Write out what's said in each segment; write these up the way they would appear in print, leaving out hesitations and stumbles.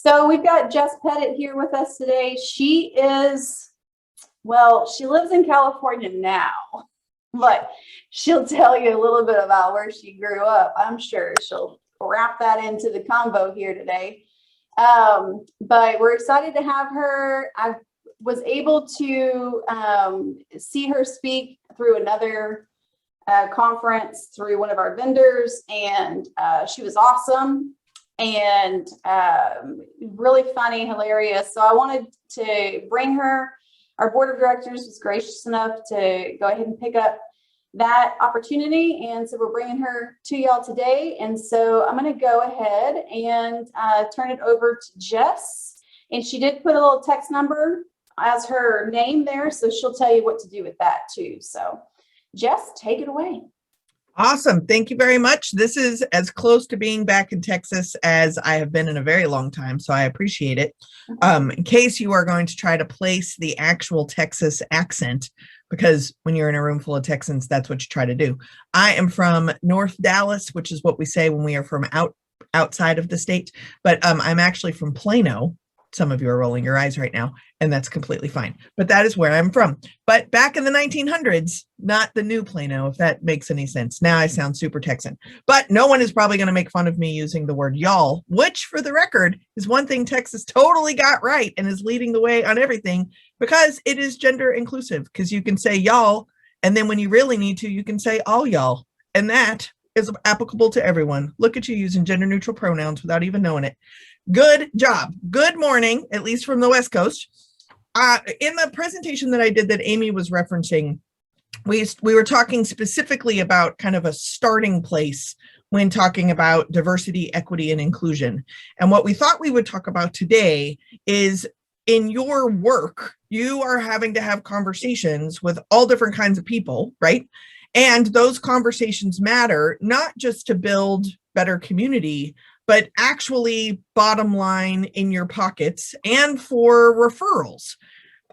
So we've got Jess Pettitt here with us today. She is, well, she lives in California now, but she'll tell you a little bit about where she grew up. I'm sure she'll wrap that into the combo here today. But we're excited to have her. I was able to see her speak through another conference through one of our vendors, and she was awesome and really funny, hilarious. So I wanted to bring her. Our board of directors was gracious enough to go ahead and pick up that opportunity, and so we're bringing her to y'all today. And so I'm going to go ahead and turn it over to Jess, and she did put a little text number as her name there, so she'll tell you what to do with that too. So Jess, take it away. Awesome. Thank you very much. This is as close to being back in Texas as I have been in a very long time, so I appreciate it. In case you are going to try to place the actual Texas accent, because when you're in a room full of Texans, that's what you try to do. I am from North Dallas, which is what we say when we are from outside of the state, but I'm actually from Plano. Some of you are rolling your eyes right now, and that's completely fine. But that is where I'm from. But back in the 1900s, not the new Plano, if that makes any sense. Now I sound super Texan. But no one is probably going to make fun of me using the word y'all, which, for the record, is one thing Texas totally got right and is leading the way on everything, because it is gender inclusive. Because you can say y'all, and then when you really need to, you can say all y'all. And that is applicable to everyone. Look at you using gender neutral pronouns without even knowing it. Good job. Good morning, at least from the West Coast. In the presentation that I did that Amy was referencing, we were talking specifically about kind of a starting place when talking about diversity, equity, and inclusion. And what we thought we would talk about today is, in your work, you are having to have conversations with all different kinds of people, right? And those conversations matter, not just to build better community, but actually bottom line in your pockets and for referrals.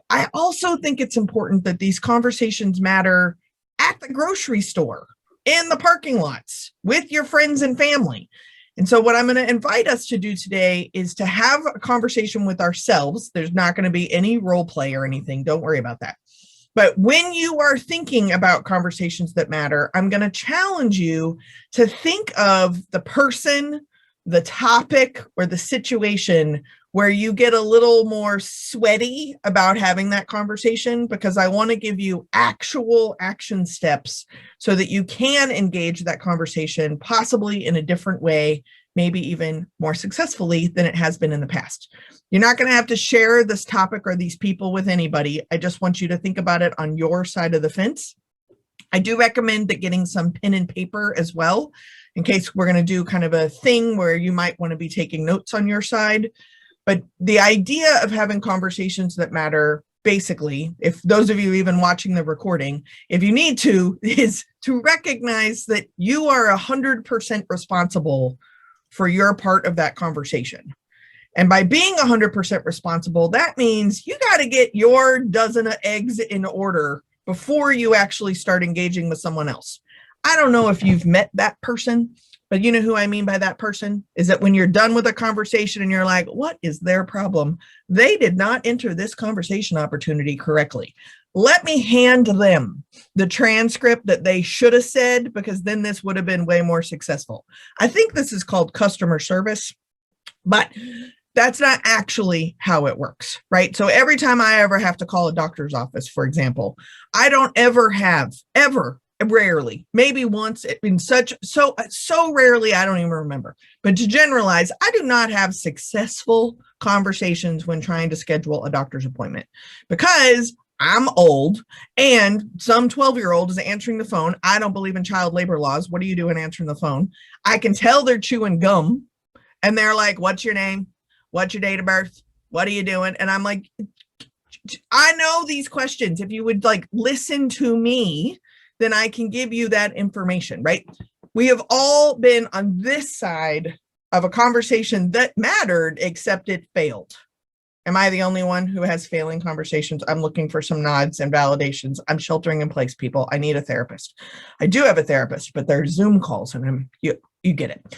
I also think it's important that these conversations matter at the grocery store, in the parking lots, with your friends and family. And so what I'm going to invite us to do today is to have a conversation with ourselves. There's not going to be any role play or anything. Don't worry about that. But when you are thinking about conversations that matter, I'm going to challenge you to think of the person, the topic, or the situation where you get a little more sweaty about having that conversation, because I want to give you actual action steps so that you can engage that conversation possibly in a different way, maybe even more successfully than it has been in the past. You're not going to have to share this topic or these people with anybody. I just want you to think about it on your side of the fence. I do recommend that getting some pen and paper as well, in case we're going to do kind of a thing where you might want to be taking notes on your side. But the idea of having conversations that matter, basically, if those of you even watching the recording, if you need to, is to recognize that you are 100% responsible for your part of that conversation. And by being 100% responsible, that means you got to get your dozen of eggs in order before you actually start engaging with someone else. I don't know if you've met that person, but you know who I mean by that person is that when you're done with a conversation and you're like, what is their problem? They did not enter this conversation opportunity correctly. Let me hand them the transcript that they should have said, because then this would have been way more successful. I think this is called customer service, but that's not actually how it works, right? So every time I ever have to call a doctor's office, for example, I don't rarely, maybe once in so rarely, I don't even remember. But to generalize, I do not have successful conversations when trying to schedule a doctor's appointment, because I'm old and some 12-year-old is answering the phone. I don't believe in child labor laws. What are you doing answering the phone? I can tell they're chewing gum and they're like, what's your name? What's your date of birth? What are you doing? And I'm like, I know these questions. If you would like listen to me, then I can give you that information, right? We have all been on this side of a conversation that mattered, except it failed. Am I the only one who has failing conversations? I'm looking for some nods and validations. I'm sheltering in place, people. I need a therapist. I do have a therapist, but there's Zoom calls and you get it.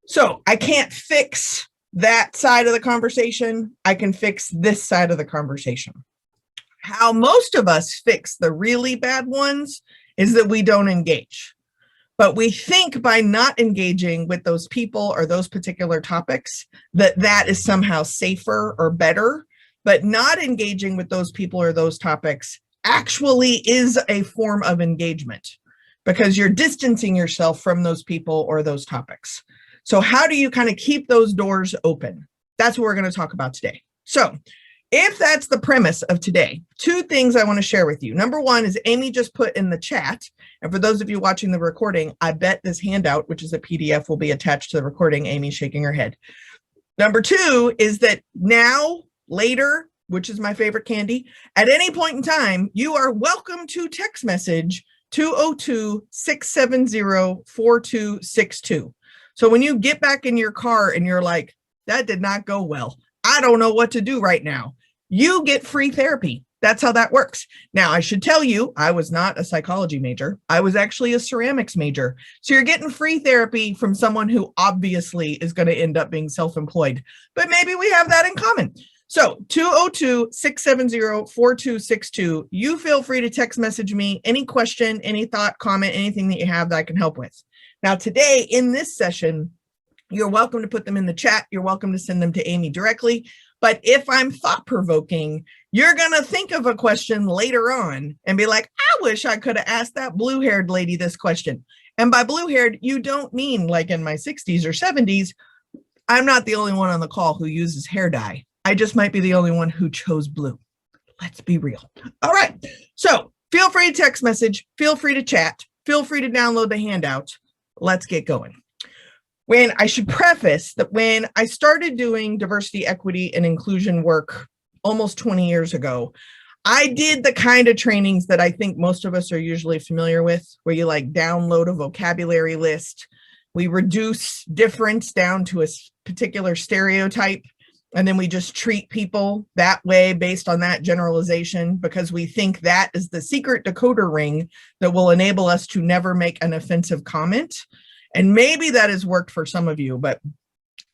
So I can't fix that side of the conversation, I can fix this side of the conversation. How most of us fix the really bad ones is that we don't engage. But we think by not engaging with those people or those particular topics, that is somehow safer or better. But not engaging with those people or those topics actually is a form of engagement because you're distancing yourself from those people or those topics. So how do you kind of keep those doors open? That's what we're going to talk about today. So if that's the premise of today, two things I want to share with you. Number one is Amy just put in the chat. And for those of you watching the recording, I bet this handout, which is a PDF, will be attached to the recording. Amy shaking her head. Number two is that now, later, which is my favorite candy, at any point in time, you are welcome to text message 202-670-4262. So when you get back in your car and you're like, that did not go well, I don't know what to do right now, you get free therapy. That's how that works. Now, I should tell you, I was not a psychology major. I was actually a ceramics major. So you're getting free therapy from someone who obviously is going to end up being self-employed. But maybe we have that in common. So 202-670-4262. You feel free to text message me any question, any thought, comment, anything that you have that I can help with. Now, today in this session, you're welcome to put them in the chat. You're welcome to send them to Amy directly. But if I'm thought-provoking, you're going to think of a question later on and be like, I wish I could have asked that blue-haired lady this question. And by blue-haired, you don't mean like in my 60s or 70s. I'm not the only one on the call who uses hair dye. I just might be the only one who chose blue. Let's be real. All right. So feel free to text message. Feel free to chat. Feel free to download the handout. Let's get going. When I should preface that when I started doing diversity, equity, and inclusion work almost 20 years ago, I did the kind of trainings that I think most of us are usually familiar with, where you like download a vocabulary list. We reduce difference down to a particular stereotype, and then we just treat people that way based on that generalization because we think that is the secret decoder ring that will enable us to never make an offensive comment. And maybe that has worked for some of you, but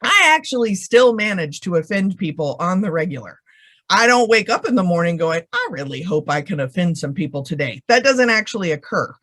I actually still manage to offend people on the regular. I don't wake up in the morning going, I really hope I can offend some people today. That doesn't actually occur.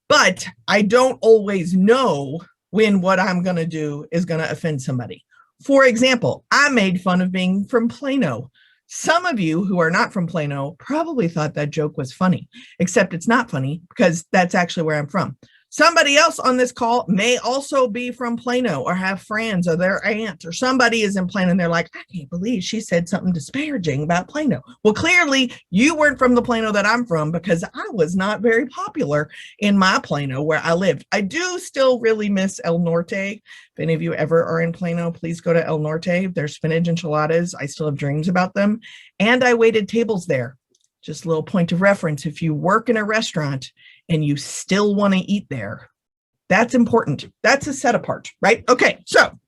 But I don't always know when what I'm going to do is going to offend somebody. For example, I made fun of being from Plano. Some of you who are not from Plano probably thought that joke was funny, except it's not funny because that's actually where I'm from. Somebody else on this call may also be from Plano or have friends or their aunt or somebody is in Plano and they're like, I can't believe she said something disparaging about Plano. Well, clearly you weren't from the Plano that I'm from because I was not very popular in my Plano where I lived. I do still really miss El Norte. If any of you ever are in Plano, please go to El Norte. Their spinach enchiladas. I still have dreams about them. And I waited tables there. Just a little point of reference. If you work in a restaurant and you still want to eat there, that's important. That's a set apart, right? Okay, so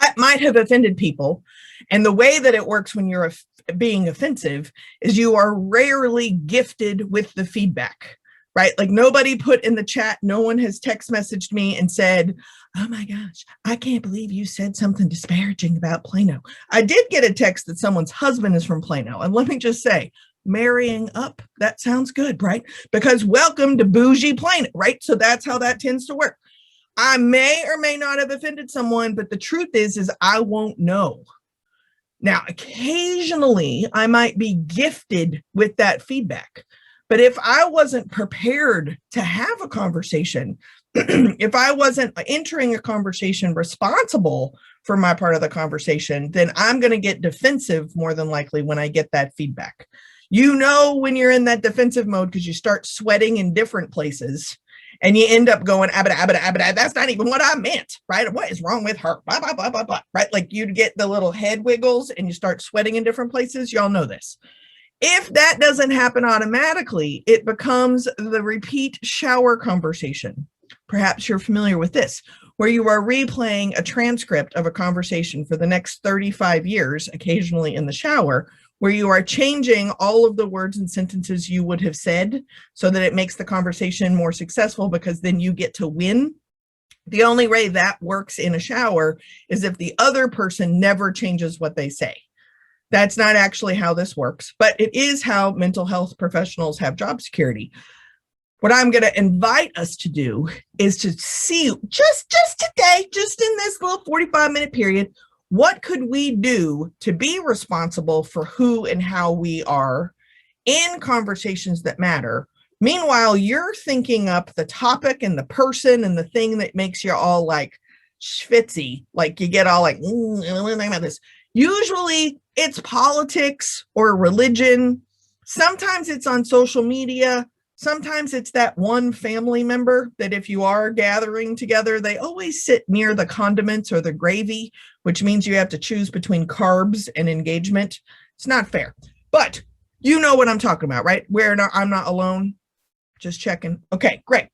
that might have offended people. And the way that it works when you're being offensive is you are rarely gifted with the feedback, right? Like nobody put in the chat, no one has text messaged me and said, oh my gosh, I can't believe you said something disparaging about Plano. I did get a text that someone's husband is from Plano. And let me just say, marrying up, that sounds good, right? Because welcome to bougie Plano, right? So that's how that tends to work. I may or may not have offended someone, but the truth is I won't know. Now, occasionally I might be gifted with that feedback, but if I wasn't prepared to have a conversation, if I wasn't entering a conversation responsible for my part of the conversation, then I'm going to get defensive more than likely when I get that feedback. You know when you're in that defensive mode because you start sweating in different places and you end up going, abada, abada, abada, that's not even what I meant, right? What is wrong with her? Blah, blah, blah, blah, blah, right? Like you get the little head wiggles and you start sweating in different places. Y'all know this. If that doesn't happen automatically, it becomes the repeat shower conversation. Perhaps you're familiar with this, where you are replaying a transcript of a conversation for the next 35 years, occasionally in the shower, where you are changing all of the words and sentences you would have said so that it makes the conversation more successful because then you get to win. The only way that works in a shower is if the other person never changes what they say. That's not actually how this works, but it is how mental health professionals have job security. What I'm going to invite us to do is to see just today, just in this little 45-minute period, what could we do to be responsible for who and how we are in conversations that matter. Meanwhile, you're thinking up the topic and the person and the thing that makes you all like schwitzy, like you get all like, I don't think about this. Usually it's politics or religion. Sometimes it's on social media. Sometimes it's that one family member that if you are gathering together, they always sit near the condiments or the gravy, which means you have to choose between carbs and engagement. It's not fair, but you know what I'm talking about, right? I'm not alone. Just checking. Okay, great.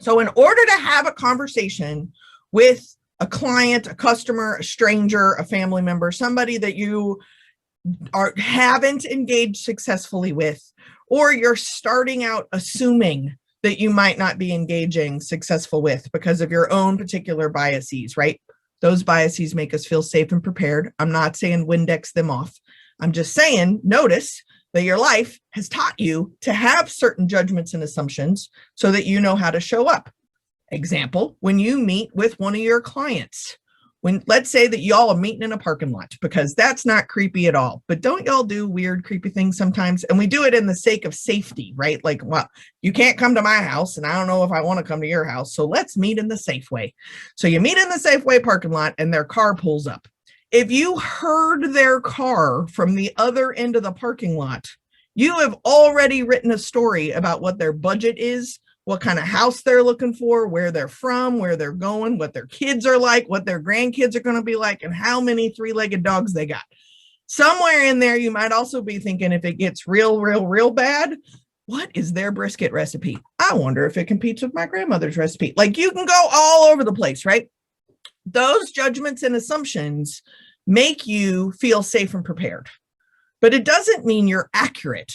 So in order to have a conversation with a client, a customer, a stranger, a family member, somebody that you haven't engaged successfully with, or you're starting out assuming that you might not be engaging successful with because of your own particular biases, right? Those biases make us feel safe and prepared. I'm not saying Windex them off. I'm just saying, notice that your life has taught you to have certain judgments and assumptions so that you know how to show up. Example, when you meet with one of your clients, let's say that y'all are meeting in a parking lot, because that's not creepy at all. But don't y'all do weird, creepy things sometimes? And we do it in the sake of safety, right? Like, well, you can't come to my house and I don't know if I want to come to your house. So let's meet in the Safeway. So you meet in the Safeway parking lot and their car pulls up. If you heard their car from the other end of the parking lot, you have already written a story about what their budget is, what kind of house they're looking for, where they're from, where they're going, what their kids are like, what their grandkids are going to be like, and how many three-legged dogs they got. Somewhere in there, you might also be thinking, if it gets real bad, what is their brisket recipe? I wonder if it competes with my grandmother's recipe. Like, you can go all over the place, right? Those judgments and assumptions make you feel safe and prepared, but it doesn't mean you're accurate.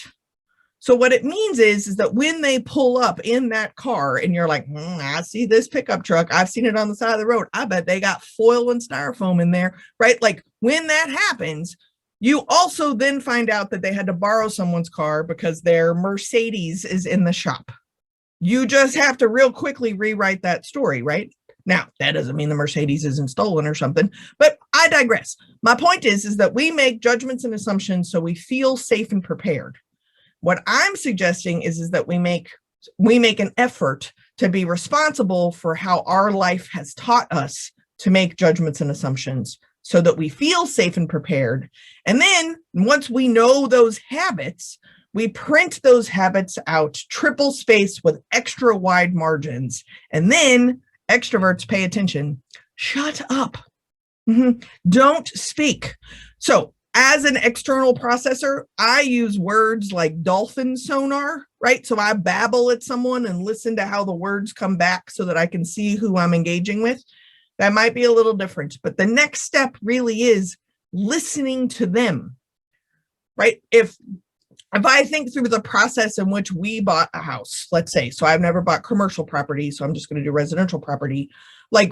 So what it means is that when they pull up in that car and you're like, I see this pickup truck, I've seen it on the side of the road, I bet they got foil and styrofoam in there, right? Like, when that happens, you also then find out that they had to borrow someone's car because their Mercedes is in the shop. You just have to real quickly rewrite that story, right? Now, that doesn't mean the Mercedes isn't stolen or something, but I digress. My point is that we make judgments and assumptions so we feel safe and prepared. What I'm suggesting is that we make an effort to be responsible for how our life has taught us to make judgments and assumptions so that we feel safe and prepared. And then once we know those habits, we print those habits out triple spaced with extra wide margins. And then extroverts, pay attention. Shut up. Don't speak. So as an external processor, I use words like dolphin sonar, right? So I babble at someone and listen to how the words come back so that I can see who I'm engaging with. That might be a little different, but the next step really is listening to them, right? If I think through the process in which we bought a house, let's say, so I've never bought commercial property, so I'm just going to do residential property. Like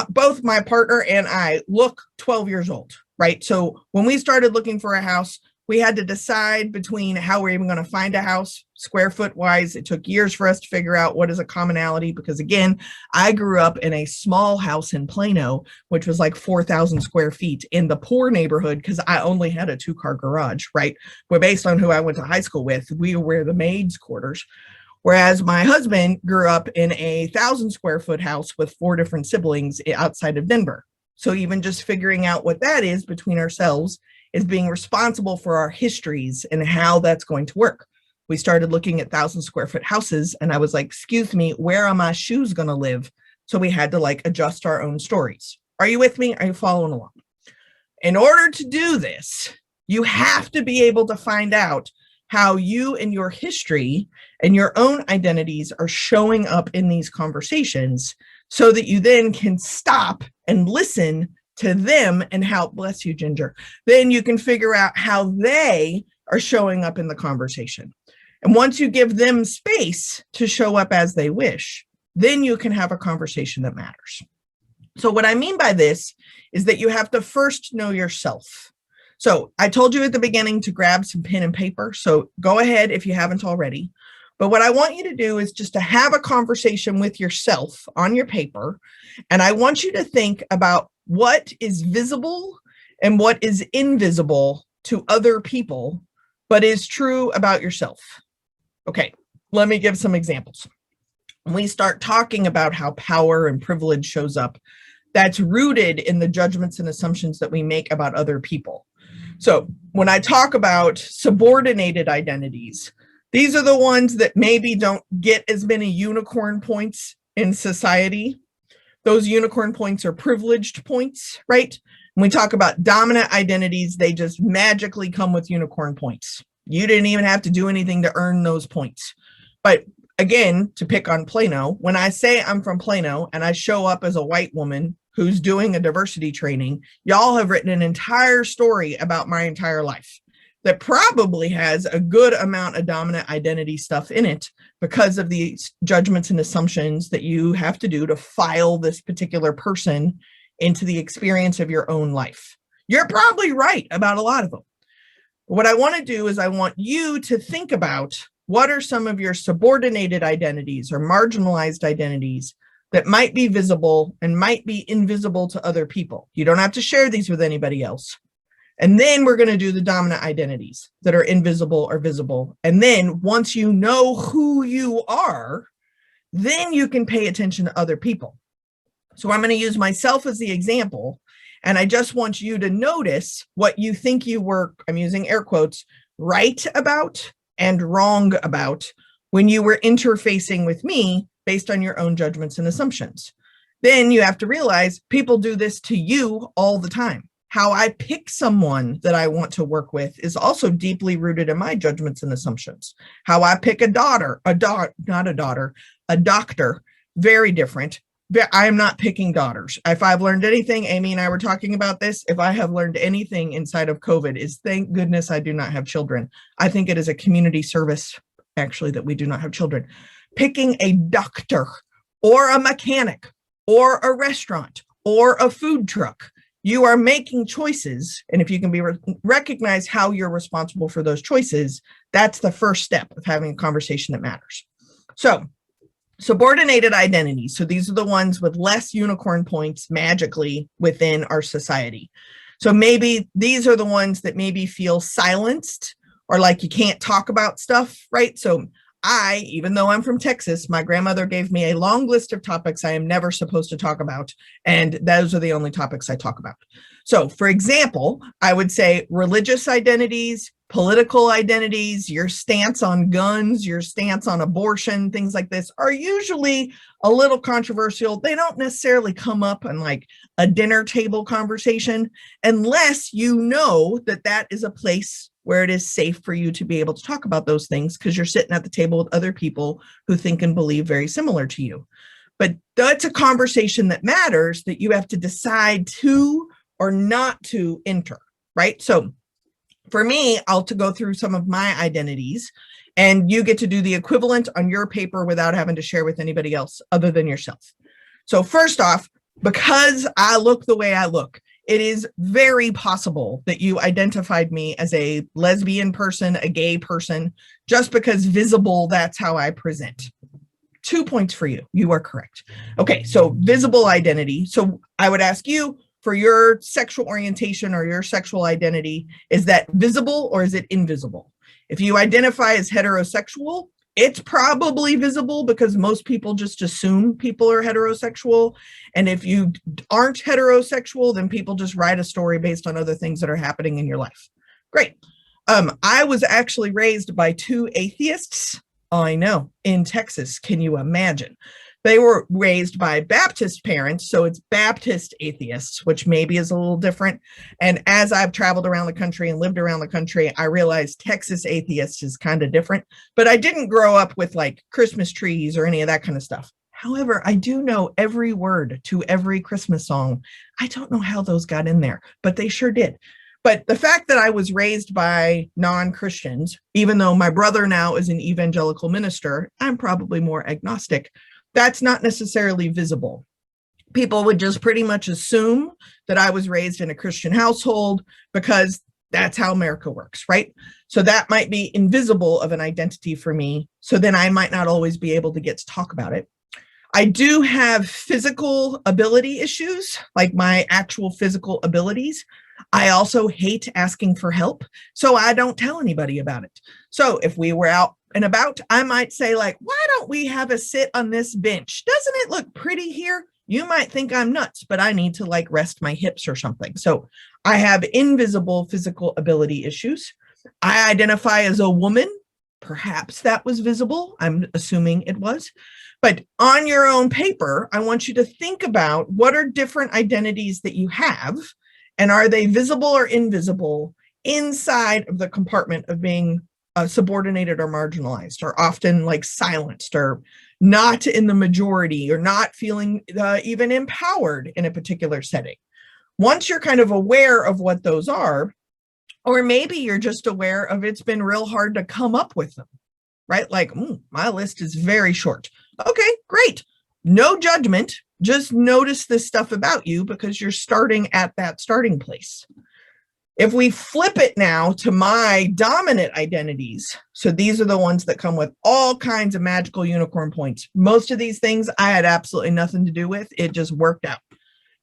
both my partner and I look 12 years old, right? So when we started looking for a house, we had to decide between how we're even going to find a house, square foot wise. It took years for us to figure out what is a commonality, because again, I grew up in a small house in Plano, which was like 4,000 square feet in the poor neighborhood because I only had a 2-car garage, right? Where based on who I went to high school with, we were the maids' quarters. Whereas my husband grew up in a 1,000 square foot house with 4 different siblings outside of Denver. So even just figuring out what that is between ourselves is being responsible for our histories and how that's going to work. We started looking at 1,000 square foot houses and I was like, excuse me, where are my shoes going to live? So we had to like adjust our own stories. Are you with me? Are you following along? In order to do this, you have to be able to find out how you and your history and your own identities are showing up in these conversations so that you then can stop and listen to them and how, bless you, Ginger, then you can figure out how they are showing up in the conversation. And once you give them space to show up as they wish, then you can have a conversation that matters. So what I mean by this is that you have to first know yourself. So I told you at the beginning to grab some pen and paper. So go ahead if you haven't already. But what I want you to do is just to have a conversation with yourself on your paper. And I want you to think about what is visible and what is invisible to other people, but is true about yourself. Okay, let me give some examples. When we start talking about how power and privilege shows up, that's rooted in the judgments and assumptions that we make about other people. So when I talk about subordinated identities, these are the ones that maybe don't get as many unicorn points in society. Those unicorn points are privileged points, right? When we talk about dominant identities, they just magically come with unicorn points. You didn't even have to do anything to earn those points. But again, to pick on Plano, when I say I'm from Plano and I show up as a white woman who's doing a diversity training, y'all have written an entire story about my entire life that probably has a good amount of dominant identity stuff in it because of the judgments and assumptions that you have to do to file this particular person into the experience of your own life. You're probably right about a lot of them. What I want to do is I want you to think about what are some of your subordinated identities or marginalized identities that might be visible and might be invisible to other people. You don't have to share these with anybody else. And then we're going to do the dominant identities that are invisible or visible. And then once you know who you are, then you can pay attention to other people. So I'm going to use myself as the example. And I just want you to notice what you think you were, I'm using air quotes, right about and wrong about when you were interfacing with me based on your own judgments and assumptions. Then you have to realize people do this to you all the time. How I pick someone that I want to work with is also deeply rooted in my judgments and assumptions. How I pick a doctor, very different. I am not picking daughters. If I've learned anything, Amy and I were talking about this, if I have learned anything inside of COVID is thank goodness I do not have children. I think it is a community service, actually, that we do not have children. Picking a doctor or a mechanic or a restaurant or a food truck. You are making choices, and if you can recognize how you're responsible for those choices, that's the first step of having a conversation that matters. So, subordinated identities. So these are the ones with less unicorn points magically within our society. So maybe these are the ones that maybe feel silenced or like you can't talk about stuff, right? So even though I'm from Texas, my grandmother gave me a long list of topics I am never supposed to talk about. And those are the only topics I talk about. So for example, I would say religious identities, political identities, your stance on guns, your stance on abortion, things like this are usually a little controversial. They don't necessarily come up in like a dinner table conversation unless you know that that is a place where it is safe for you to be able to talk about those things because you're sitting at the table with other people who think and believe very similar to you. But that's a conversation that matters that you have to decide to or not to enter, right? So for me, I'll to go through some of my identities and you get to do the equivalent on your paper without having to share with anybody else other than yourself. So first off, because I look the way I look, it is very possible that you identified me as a lesbian person, a gay person, just because visible, that's how I present. 2 points for you. You are correct. Okay, so visible identity. So I would ask you for your sexual orientation or your sexual identity, is that visible or is it invisible? If you identify as heterosexual, it's probably visible because most people just assume people are heterosexual. And if you aren't heterosexual, then people just write a story based on other things that are happening in your life. Great. I was actually raised by 2 atheists. I know, in Texas. Can you imagine? They were raised by Baptist parents, so it's Baptist atheists, which maybe is a little different. And as I've traveled around the country and lived around the country, I realized Texas atheists is kind of different. But I didn't grow up with like Christmas trees or any of that kind of stuff. However, I do know every word to every Christmas song. I don't know how those got in there, but they sure did. But the fact that I was raised by non-Christians, even though my brother now is an evangelical minister, I'm probably more agnostic. That's not necessarily visible. People would just pretty much assume that I was raised in a Christian household because that's how America works, right? So that might be invisible of an identity for me. So then I might not always be able to get to talk about it. I do have physical ability issues, like my actual physical abilities. I also hate asking for help, so I don't tell anybody about it. So if we were out and about, I might say like, why don't we have a sit on this bench? Doesn't it look pretty here? You might think I'm nuts, but I need to like rest my hips or something. So I have invisible physical ability issues. I identify as a woman. Perhaps that was visible. I'm assuming it was. But on your own paper, I want you to think about what are different identities that you have, and are they visible or invisible inside of the compartment of being subordinated or marginalized, or often like silenced, or not in the majority, or not feeling even empowered in a particular setting. Once you're kind of aware of what those are, or maybe you're just aware of it's been real hard to come up with them, right? Like, my list is very short. Okay, great. No judgment. Just notice this stuff about you because you're starting at that starting place. If we flip it now to my dominant identities, so these are the ones that come with all kinds of magical unicorn points. Most of these things I had absolutely nothing to do with. It just worked out.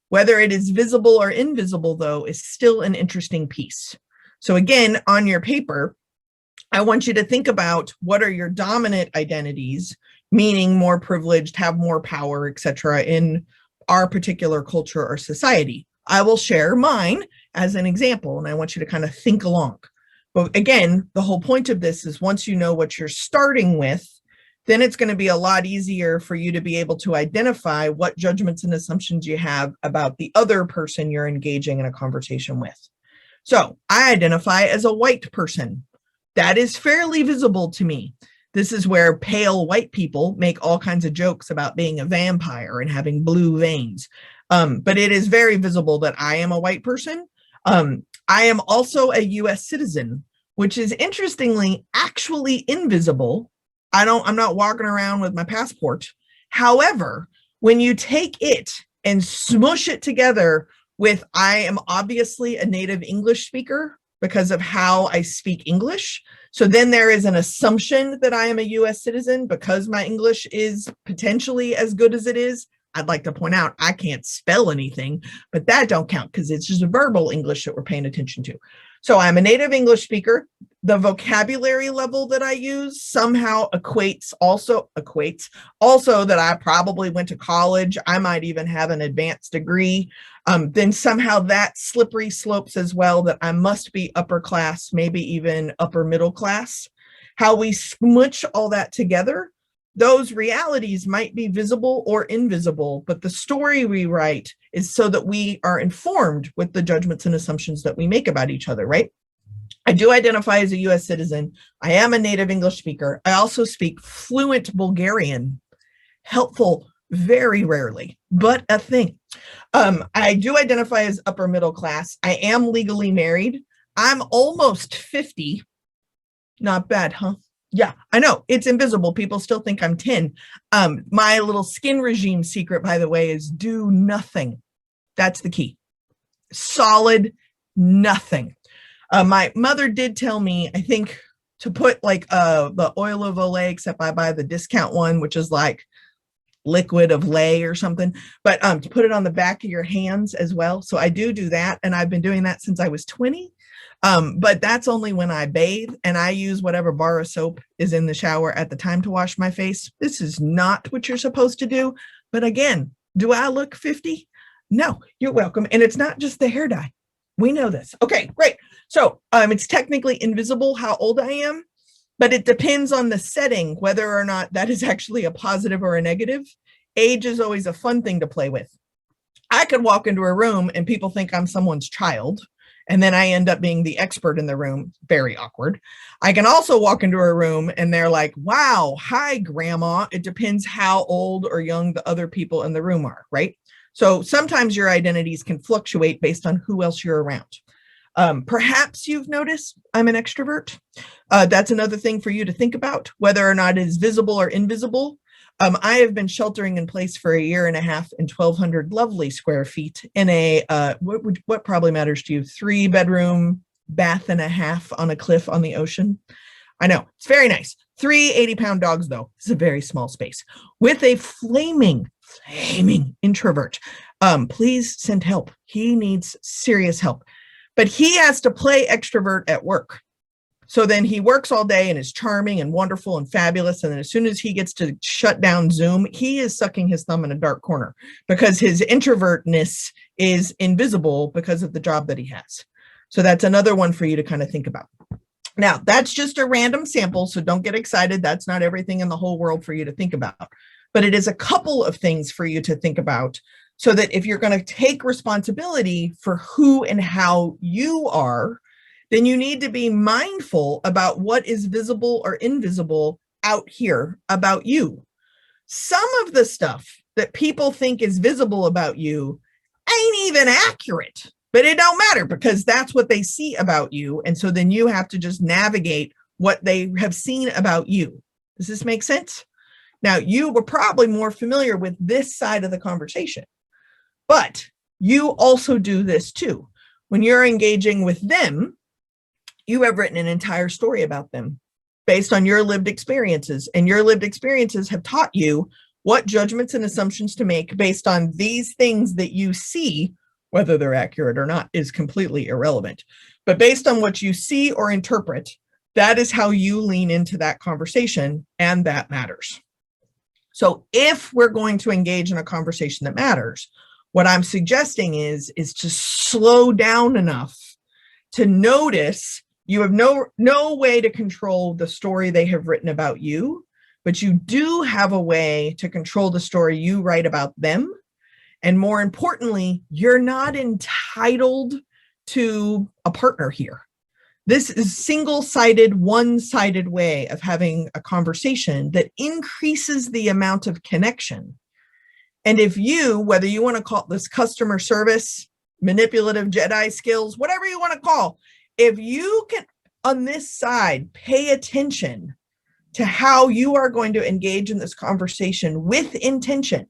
Whether it is visible or invisible, though, is still an interesting piece. So again, on your paper, I want you to think about what are your dominant identities, meaning more privileged, have more power, etc., in our particular culture or society. I will share mine as an example, and I want you to kind of think along. But again, the whole point of this is once you know what you're starting with, then it's going to be a lot easier for you to be able to identify what judgments and assumptions you have about the other person you're engaging in a conversation with. So I identify as a white person. That is fairly visible to me. This is where pale white people make all kinds of jokes about being a vampire and having blue veins. But it is very visible that I am a white person. I am also a US citizen, which is interestingly actually invisible. I'm not walking around with my passport. However, when you take it and smush it together with I am obviously a native English speaker because of how I speak English. So then there is an assumption that I am a US citizen because my English is potentially as good as it is. I'd like to point out I can't spell anything, but that don't count because it's just verbal English that we're paying attention to. So I'm a native English speaker. The vocabulary level that I use somehow equates also that I probably went to college. I might even have an advanced degree. Then somehow that slippery slopes as well that I must be upper class, maybe even upper middle class. How we smooch all that together, those realities might be visible or invisible, but the story we write is so that we are informed with the judgments and assumptions that we make about each other, right? I do identify as a US citizen. I am a native English speaker. I also speak fluent Bulgarian. Helpful very rarely, but a thing. I do identify as upper middle class. I am legally married. I'm almost 50. Not bad, huh? Yeah, I know it's invisible. People still think I'm 10. My little skin regime secret, by the way, is do nothing. That's the key. Solid nothing. My mother did tell me, I think, to put like the oil of Olay, except I buy the discount one, which is like liquid of lay or something, but to put it on the back of your hands as well. So I do that, and I've been doing that since I was 20. But that's only when I bathe, and I use whatever bar of soap is in the shower at the time to wash my face. This is not what you're supposed to do. But again, do I look 50? No, you're welcome. And it's not just the hair dye. We know this. Okay, great. So it's technically invisible how old I am, but it depends on the setting, whether or not that is actually a positive or a negative. Age is always a fun thing to play with. I could walk into a room and people think I'm someone's child, and then I end up being the expert in the room. Very awkward. I can also walk into a room and they're like, wow, hi, grandma. It depends how old or young the other people in the room are, right? So sometimes your identities can fluctuate based on who else you're around. Perhaps you've noticed I'm an extrovert. That's another thing for you to think about, whether or not it is visible or invisible. I have been sheltering in place for a year and a half in 1,200 lovely square feet in a, what probably matters to you, 3-bedroom, bath and a half on a cliff on the ocean. I know, it's very nice. 3 80-pound dogs, though. It's a very small space with a flaming introvert. Please send help. He needs serious help. But he has to play extrovert at work. So then he works all day and is charming and wonderful and fabulous. And then as soon as he gets to shut down Zoom, he is sucking his thumb in a dark corner because his introvertness is invisible because of the job that he has. So that's another one for you to kind of think about. Now, that's just a random sample, so don't get excited. That's not everything in the whole world for you to think about. But it is a couple of things for you to think about so that if you're going to take responsibility for who and how you are, then you need to be mindful about what is visible or invisible out here about you. Some of the stuff that people think is visible about you ain't even accurate, but it don't matter because that's what they see about you. And so then you have to just navigate what they have seen about you. Does this make sense? Now, you were probably more familiar with this side of the conversation, but you also do this too. When you're engaging with them, you have written an entire story about them based on your lived experiences, and your lived experiences have taught you what judgments and assumptions to make based on these things that you see. Whether they're accurate or not is completely irrelevant. But based on what you see or interpret, that is how you lean into that conversation, and that matters. So if we're going to engage in a conversation that matters, what I'm suggesting is to slow down enough to notice you have no way to control the story they have written about you, but you do have a way to control the story you write about them. And more importantly, you're not entitled to a partner here. This is single-sided, one-sided way of having a conversation that increases the amount of connection. And if you, whether you want to call this customer service, manipulative Jedi skills, whatever you want to call, if you can, on this side, pay attention to how you are going to engage in this conversation with intention,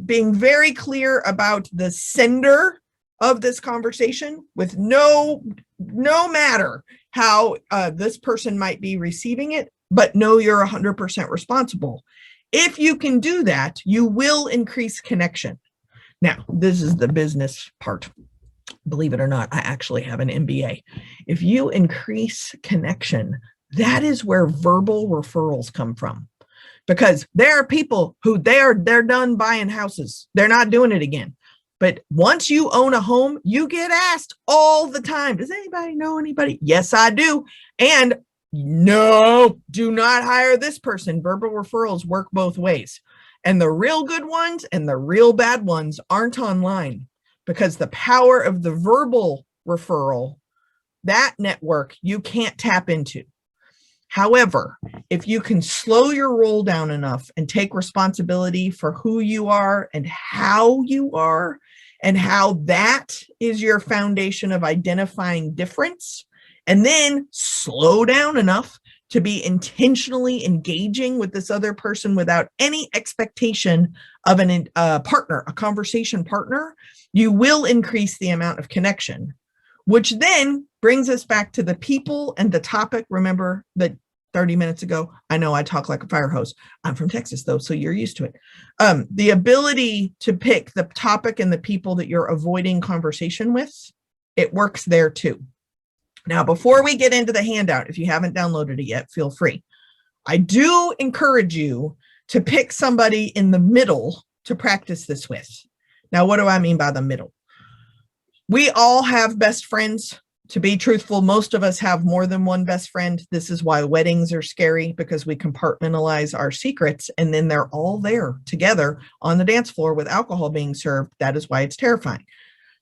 being very clear about the sender of this conversation with no matter how this person might be receiving it, but know you're 100% responsible. If you can do that, you will increase connection. Now, this is the business part. Believe it or not, I actually have an MBA. If you increase connection, that is where verbal referrals come from. Because there are people who they're done buying houses. They're not doing it again. But once you own a home, you get asked all the time, does anybody know anybody? Yes, I do. And no, do not hire this person. Verbal referrals work both ways. And the real good ones and the real bad ones aren't online, because the power of the verbal referral, that network, you can't tap into. However, if you can slow your roll down enough and take responsibility for who you are and how that is your foundation of identifying difference, and then slow down enough to be intentionally engaging with this other person without any expectation of a partner, a conversation partner, you will increase the amount of connection, which then brings us back to the people and the topic. Remember that 30 minutes ago, I know I talk like a fire hose. I'm from Texas though, so you're used to it. The ability to pick the topic and the people that you're avoiding conversation with, it works there too. Now, before we get into the handout, if you haven't downloaded it yet, feel free. I do encourage you to pick somebody in the middle to practice this with. Now, what do I mean by the middle? We all have best friends. To be truthful, most of us have more than one best friend. This is why weddings are scary, because we compartmentalize our secrets and then they're all there together on the dance floor with alcohol being served. That is why it's terrifying.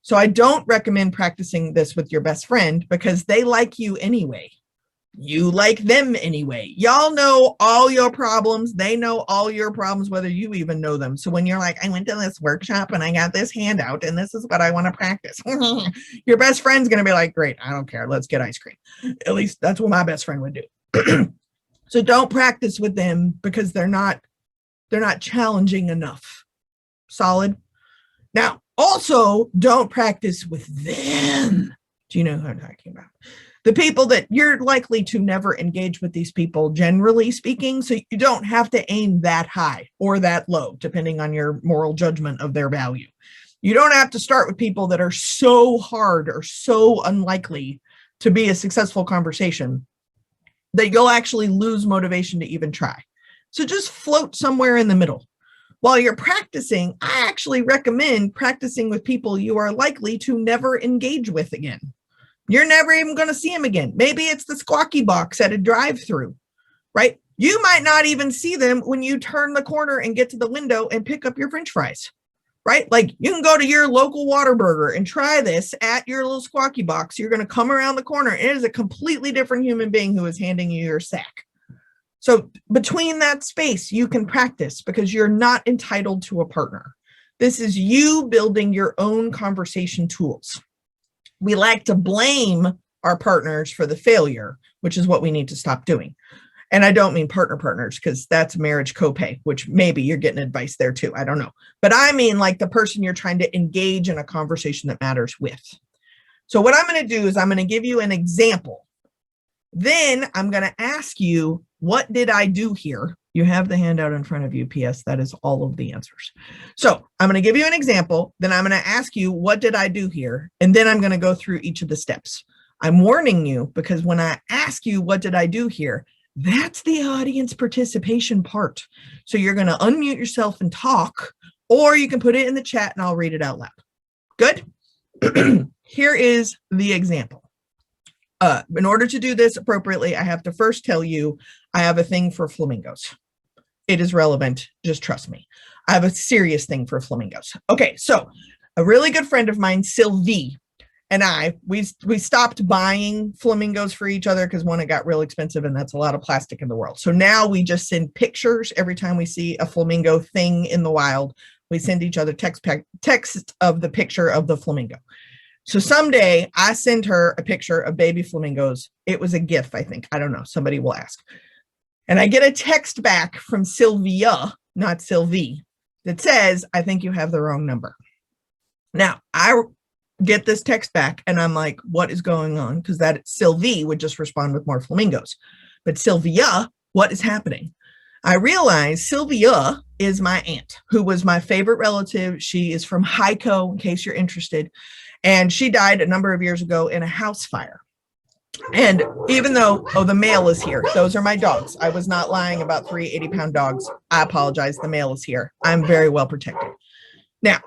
So I don't recommend practicing this with your best friend because they like you anyway. You like them anyway. Y'all know all your problems. They know all your problems, whether you even know them. So when you're like, I went to this workshop and I got this handout and this is what I want to practice. Your best friend's going to be like, great, I don't care. Let's get ice cream. At least that's what my best friend would do. So don't practice with them because they're not They're not challenging enough. Solid. Now, also don't practice with them. Do you know who I'm talking about? The people that you're likely to never engage with these people, generally speaking, so you don't have to aim that high or that low, depending on your moral judgment of their value. You don't have to start with people that are so hard or so unlikely to be a successful conversation that you'll actually lose motivation to even try. So just float somewhere in the middle. While you're practicing, I actually recommend practicing with people you are likely to never engage with again. You're never even going to see them again. Maybe it's the squawky box at a drive-through, right? You might not even see them when you turn the corner and get to the window and pick up your French fries, right? Like you can go to your local Whataburger and try this at your little squawky box. You're going to come around the corner. It is a completely different human being who is handing you your sack. So between that space, you can practice because you're not entitled to a partner. This is you building your own conversation tools. We like to blame our partners for the failure, which is what we need to stop doing. And I don't mean partners because that's marriage copay, which maybe you're getting advice there too. I don't know. But I mean like the person you're trying to engage in a conversation that matters with. So what I'm going to do is I'm going to give you an example. Then I'm going to ask you, what did I do here? You have the handout in front of you. P.S. That is all of the answers. So I'm going to give you an example. Then I'm going to ask you, what did I do here? And then I'm going to go through each of the steps. I'm warning you because when I ask you, what did I do here? That's the audience participation part. So you're going to unmute yourself and talk, or you can put it in the chat and I'll read it out loud. Good? Here is the example. In order to do this appropriately, I have to first tell you I have a thing for flamingos. It is relevant. Just trust me. I have a serious thing for flamingos. Okay, so a really good friend of mine, Sylvie, and we stopped buying flamingos for each other because one, it got real expensive and that's a lot of plastic in the world. So now we just send pictures every time we see a flamingo thing in the wild. We send each other text of the picture of the flamingo. So someday I send her a picture of baby flamingos. It was a GIF, I think. I don't know. Somebody will ask. And I get a text back from Sylvia, not Sylvie, that says, I think you have the wrong number. Now, I get this text back and I'm like, what is going on? Because that Sylvie would just respond with more flamingos. But Sylvia, what is happening? I realize Sylvia is my aunt, who was my favorite relative. She is from Heiko, in case you're interested. And she died a number of years ago in a house fire. And even though, the male is here. Those are my dogs. I was not lying about 3 80-pound dogs. I apologize. The male is here. I'm very well protected. Now,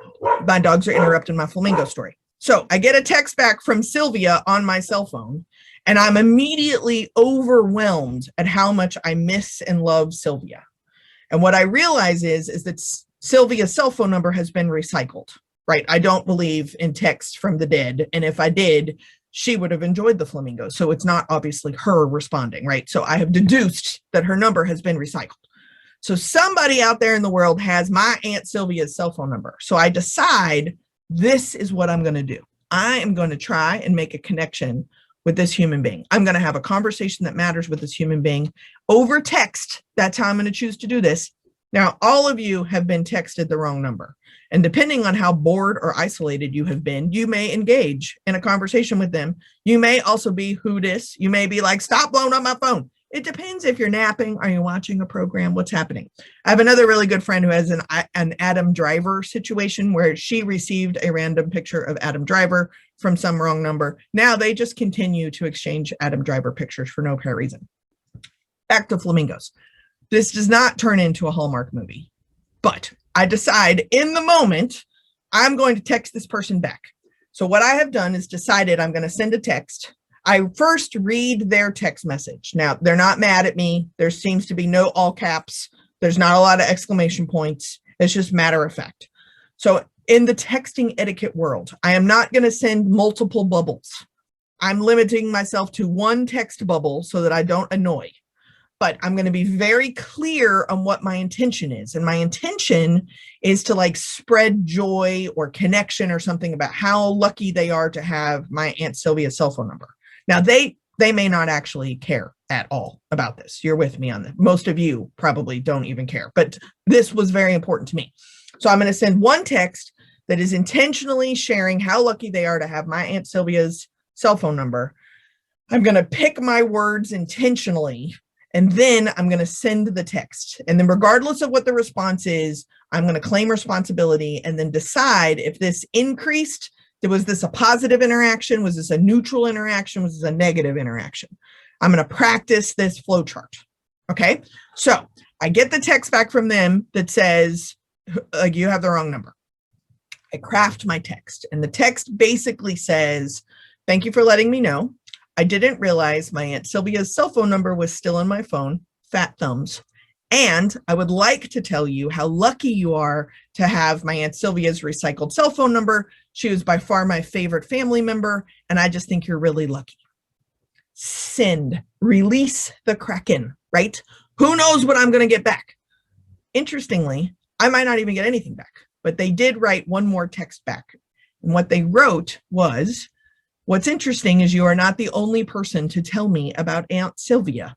my dogs are interrupting my flamingo story. So I get a text back from Sylvia on my cell phone, and I'm immediately overwhelmed at how much I miss and love Sylvia. And what I realize is that Sylvia's cell phone number has been recycled, right? I don't believe in text from the dead. And if I did, she would have enjoyed the flamingos. So it's not obviously her responding, right? So I have deduced that her number has been recycled. So somebody out there in the world has my Aunt Sylvia's cell phone number. So I decide this is what I'm going to do. I am going to try and make a connection with this human being. I'm going to have a conversation that matters with this human being over text. That's how I'm going to choose to do this. Now, all of you have been texted the wrong number. And depending on how bored or isolated you have been, you may engage in a conversation with them. You may also be who dis. You may be like, stop blowing up my phone. It depends if you're napping. Are you watching a program? What's happening? I have another really good friend who has an Adam Driver situation where she received a random picture of Adam Driver from some wrong number. Now they just continue to exchange Adam Driver pictures for no apparent reason. Back to flamingos. This does not turn into a Hallmark movie, but I decide in the moment, I'm going to text this person back. So what I have done is decided I'm going to send a text. I first read their text message. Now, they're not mad at me. There seems to be no all caps. There's not a lot of exclamation points. It's just matter of fact. So in the texting etiquette world, I am not going to send multiple bubbles. I'm limiting myself to one text bubble so that I don't annoy. But I'm going to be very clear on what my intention is. And my intention is to like spread joy or connection or something about how lucky they are to have my Aunt Sylvia's cell phone number. Now, they may not actually care at all about this. You're with me on this. Most of you probably don't even care, but this was very important to me. So I'm going to send one text that is intentionally sharing how lucky they are to have my Aunt Sylvia's cell phone number. I'm going to pick my words intentionally, and then I'm going to send the text. And then regardless of what the response is, I'm going to claim responsibility and then decide if this increased. Was this a positive interaction? Was this a neutral interaction? Was this a negative interaction? I'm going to practice this flow chart. Okay. So I get the text back from them that says, like, you have the wrong number. I craft my text, and the text basically says, thank you for letting me know. I didn't realize my Aunt Sylvia's cell phone number was still on my phone. Fat thumbs. And I would like to tell you how lucky you are to have my Aunt Sylvia's recycled cell phone number. She was by far my favorite family member, and I just think you're really lucky. Send, release the Kraken, right? Who knows what I'm going to get back? Interestingly, I might not even get anything back, but they did write one more text back. And what they wrote was, what's interesting is you are not the only person to tell me about Aunt Sylvia.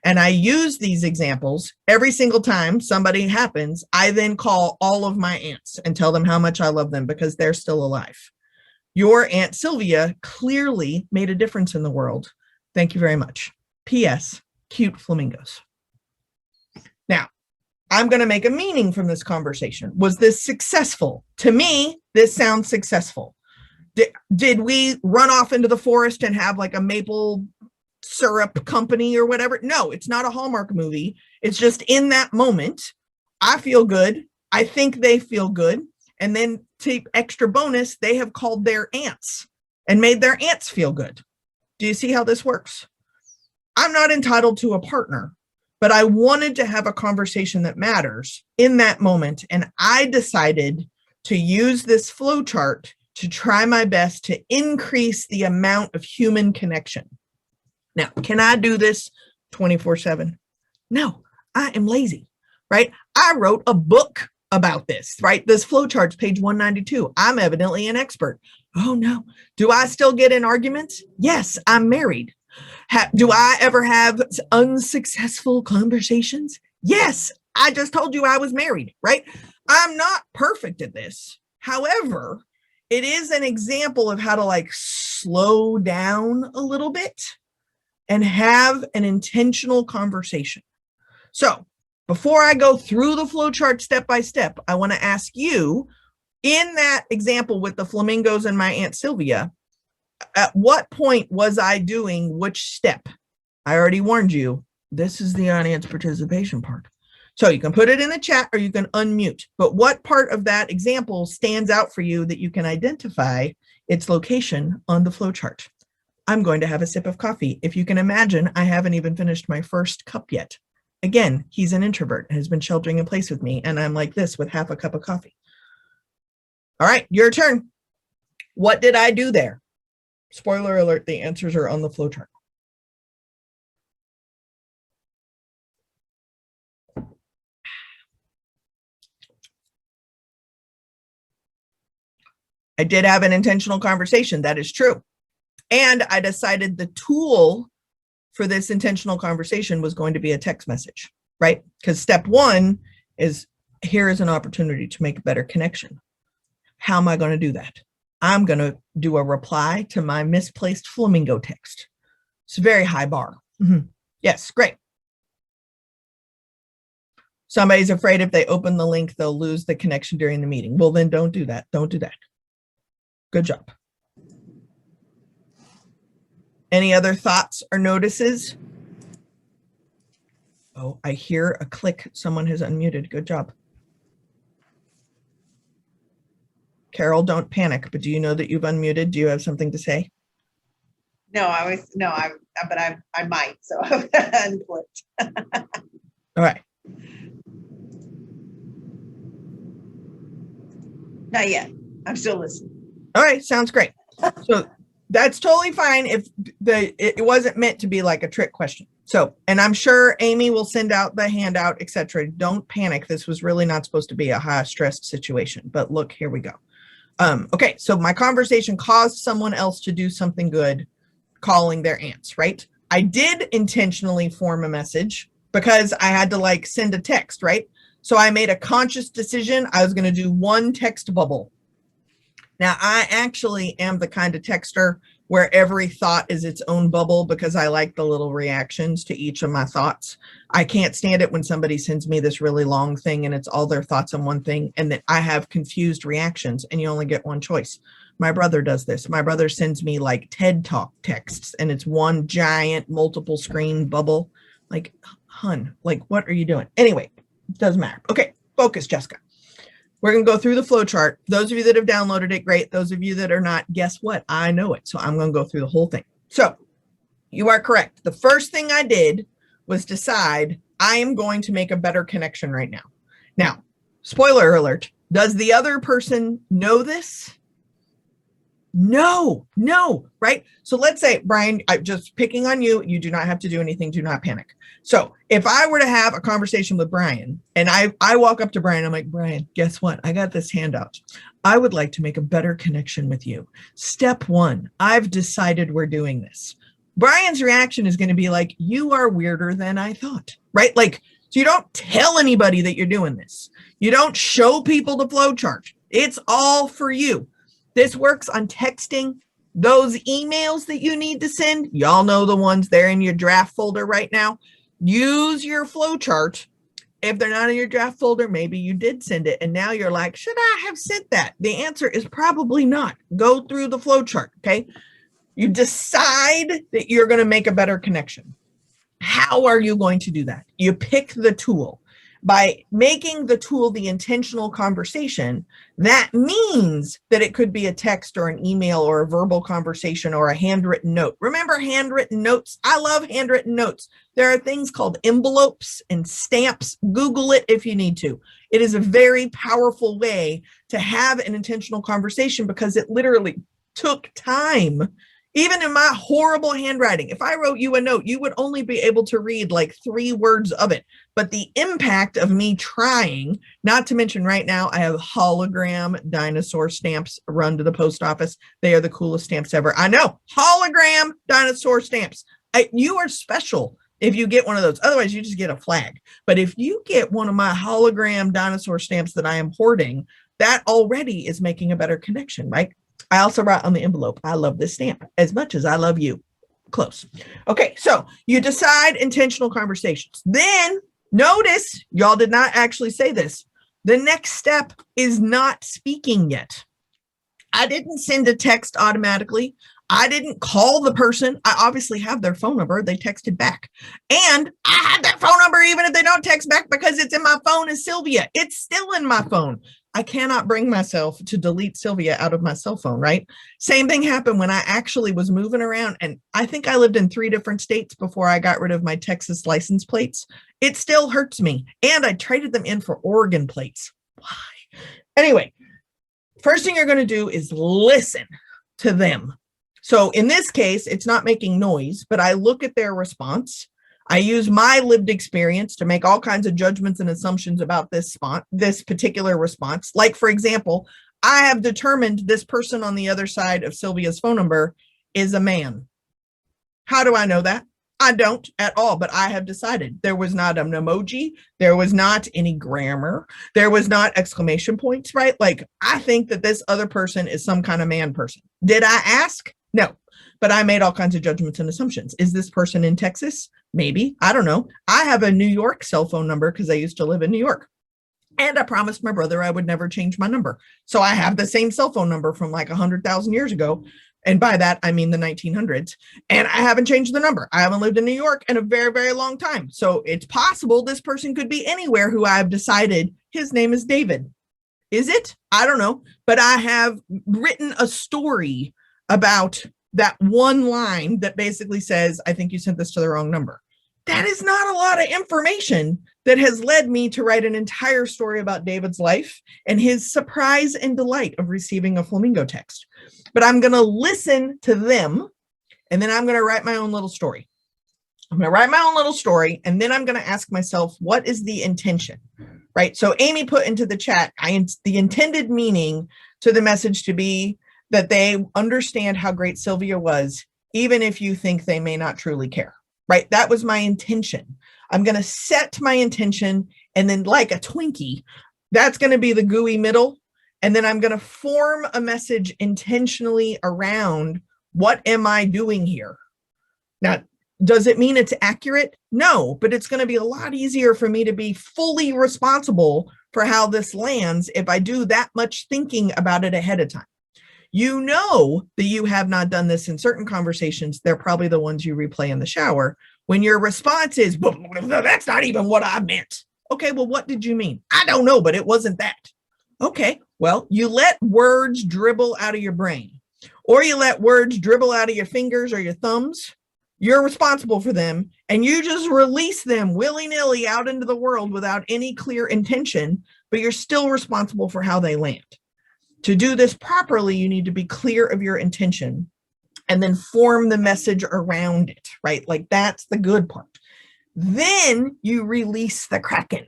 And I use these examples every single time somebody happens. I then call all of my aunts and tell them how much I love them because they're still alive. Your Aunt Sylvia clearly made a difference in the world. Thank you very much. P.S. Cute flamingos. Now, I'm going to make a meaning from this conversation. Was this successful? To me, this sounds successful. Did we run off into the forest and have like a maple syrup company or whatever? No, it's not a Hallmark movie. It's just in that moment, I feel good. I think they feel good. And then to extra bonus, they have called their aunts and made their aunts feel good. Do you see how this works? I'm not entitled to a partner, but I wanted to have a conversation that matters in that moment. And I decided to use this flow chart to try my best to increase the amount of human connection. Now, can I do this 24/7? No, I am lazy, right? I wrote a book about this, right? This flow chart's page 192. I'm evidently an expert. Oh no. Do I still get in arguments? Yes, I'm married. Do I ever have unsuccessful conversations? Yes, I just told you I was married, right? I'm not perfect at this. However, it is an example of how to like slow down a little bit and have an intentional conversation. So before I go through the flow chart step by step, I want to ask you, in that example with the flamingos and my Aunt Sylvia, at what point was I doing which step? I already warned you, this is the audience participation part. So you can put it in the chat or you can unmute. But what part of that example stands out for you that you can identify its location on the flow chart? I'm going to have a sip of coffee. If you can imagine, I haven't even finished my first cup yet. Again, he's an introvert and has been sheltering in place with me, and I'm like this with half a cup of coffee. All right, your turn. What did I do there? Spoiler alert, the answers are on the flow chart. I did have an intentional conversation. That is true. And I decided the tool for this intentional conversation was going to be a text message, right? Because step one is, here is an opportunity to make a better connection. How am I going to do that? I'm going to do a reply to my misplaced flamingo text. It's a very high bar. Yes, great. Somebody's afraid if they open the link, they'll lose the connection during the meeting. Well, then don't do that. Don't do that. Good job. Any other thoughts or notices? Oh, I hear a click. Someone has unmuted. Good job. Carol, don't panic, but do you know that you've unmuted? Do you have something to say? No, but I might, so I've unflipped. All right. Not yet. I'm still listening. All right, sounds great. So that's totally fine if it wasn't meant to be like a trick question. So, and I'm sure Amy will send out the handout, etc. Don't panic. This was really not supposed to be a high stressed situation, but look, here we go. Okay, so my conversation caused someone else to do something good, calling their aunts, right? I did intentionally form a message because I had to like send a text, right? So I made a conscious decision. I was going to do one text bubble. Now, I actually am the kind of texter where every thought is its own bubble because I like the little reactions to each of my thoughts. I can't stand it when somebody sends me this really long thing and it's all their thoughts on one thing and that I have confused reactions and you only get one choice. My brother does this. My brother sends me like TED Talk texts and it's one giant multiple screen bubble. Like, hun, like, what are you doing? Anyway, it doesn't matter. Okay, focus, Jessica. We're going to go through the flow chart. Those of you that have downloaded it, great. Those of you that are not, guess what? I know it. So I'm going to go through the whole thing. So you are correct. The first thing I did was decide I am going to make a better connection right now. Now, spoiler alert, does the other person know this? No, right? So let's say, Brian, I'm just picking on you. You do not have to do anything. Do not panic. So if I were to have a conversation with Brian and I walk up to Brian, I'm like, Brian, guess what? I got this handout. I would like to make a better connection with you. Step one, I've decided we're doing this. Brian's reaction is going to be like, you are weirder than I thought, right? Like, so you don't tell anybody that you're doing this. You don't show people the flow chart. It's all for you. This works on texting. Those emails that you need to send, y'all know the ones they're in your draft folder right now. Use your flow chart. If they're not in your draft folder, maybe you did send it. And now you're like, should I have sent that? The answer is probably not. Go through the flow chart, okay? You decide that you're going to make a better connection. How are you going to do that? You pick the tool. By making the tool the intentional conversation, that means that it could be a text or an email or a verbal conversation or a handwritten note. Remember handwritten notes? I love handwritten notes. There are things called envelopes and stamps. Google it if you need to. It is a very powerful way to have an intentional conversation because it literally took time. Even in my horrible handwriting, if I wrote you a note, you would only be able to read like 3 words of it. But the impact of me trying, not to mention right now, I have hologram dinosaur stamps run to the post office. They are the coolest stamps ever. I know, hologram dinosaur stamps. You are special if you get one of those. Otherwise, you just get a flag. But if you get one of my hologram dinosaur stamps that I am hoarding, that already is making a better connection, right? I also write on the envelope, I love this stamp as much as I love you. Close. Okay, so you decide intentional conversations. Then notice, y'all did not actually say this. The next step is not speaking yet. I didn't send a text automatically. I didn't call the person. I obviously have their phone number. They texted back. And I have their phone number even if they don't text back because it's in my phone as Sylvia. It's still in my phone. I cannot bring myself to delete Sylvia out of my cell phone, right? Same thing happened when I actually was moving around. And I think I lived in 3 different states before I got rid of my Texas license plates. It still hurts me. And I traded them in for Oregon plates. Why? Anyway, first thing you're going to do is listen to them. So in this case, it's not making noise, but I look at their response. I use my lived experience to make all kinds of judgments and assumptions about this particular response. Like, for example, I have determined this person on the other side of Sylvia's phone number is a man. How do I know that? I don't at all, but I have decided. There was not an emoji. There was not any grammar. There was not exclamation points, right? Like, I think that this other person is some kind of man person. Did I ask? No, but I made all kinds of judgments and assumptions. Is this person in Texas? Maybe. I don't know. I have a New York cell phone number because I used to live in New York. And I promised my brother I would never change my number. So I have the same cell phone number from like 100,000 years ago. And by that, I mean the 1900s. And I haven't changed the number. I haven't lived in New York in a very, very long time. So it's possible this person could be anywhere who I've decided his name is David. Is it? I don't know. But I have written a story about that one line that basically says, I think you sent this to the wrong number. That is not a lot of information that has led me to write an entire story about David's life and his surprise and delight of receiving a flamingo text. But I'm going to listen to them, and then I'm going to write my own little story. I'm going to write my own little story, and then I'm going to ask myself, what is the intention, right? So Amy put into the chat, the intended meaning to the message to be that they understand how great Sylvia was, even if you think they may not truly care. right? That was my intention. I'm going to set my intention, and then like a Twinkie, that's going to be the gooey middle. And then I'm going to form a message intentionally around what am I doing here? Now, does it mean it's accurate? No, but it's going to be a lot easier for me to be fully responsible for how this lands if I do that much thinking about it ahead of time. You know that you have not done this in certain conversations. They're probably the ones you replay in the shower when your response is, that's not even what I meant. Okay, well, what did you mean? I don't know, but it wasn't that. Okay, well, you let words dribble out of your brain, or you let words dribble out of your fingers or your thumbs. You're responsible for them, and you just release them willy-nilly out into the world without any clear intention, but you're still responsible for how they land. To do this properly, you need to be clear of your intention and then form the message around it, right? Like that's the good part. Then you release the Kraken.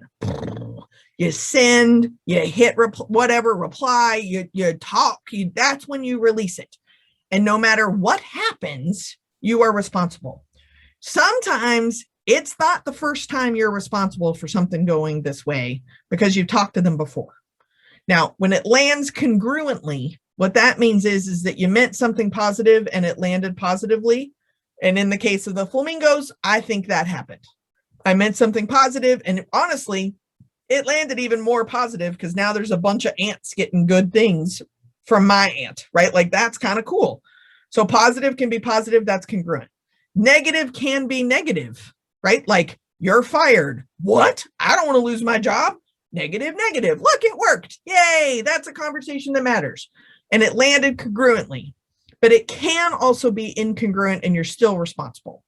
You send, you hit reply, you talk, that's when you release it. And no matter what happens, you are responsible. Sometimes it's not the first time you're responsible for something going this way because you've talked to them before. Now, when it lands congruently, what that means is that you meant something positive and it landed positively. And in the case of the flamingos, I think that happened. I meant something positive, and honestly, it landed even more positive because now there's a bunch of ants getting good things from my ant, right? Like that's kind of cool. So positive can be positive, that's congruent. Negative can be negative, right? Like you're fired. What? I don't want to lose my job. Negative, negative. Look, it worked. Yay. That's a conversation that matters. And it landed congruently. But it can also be incongruent and you're still responsible.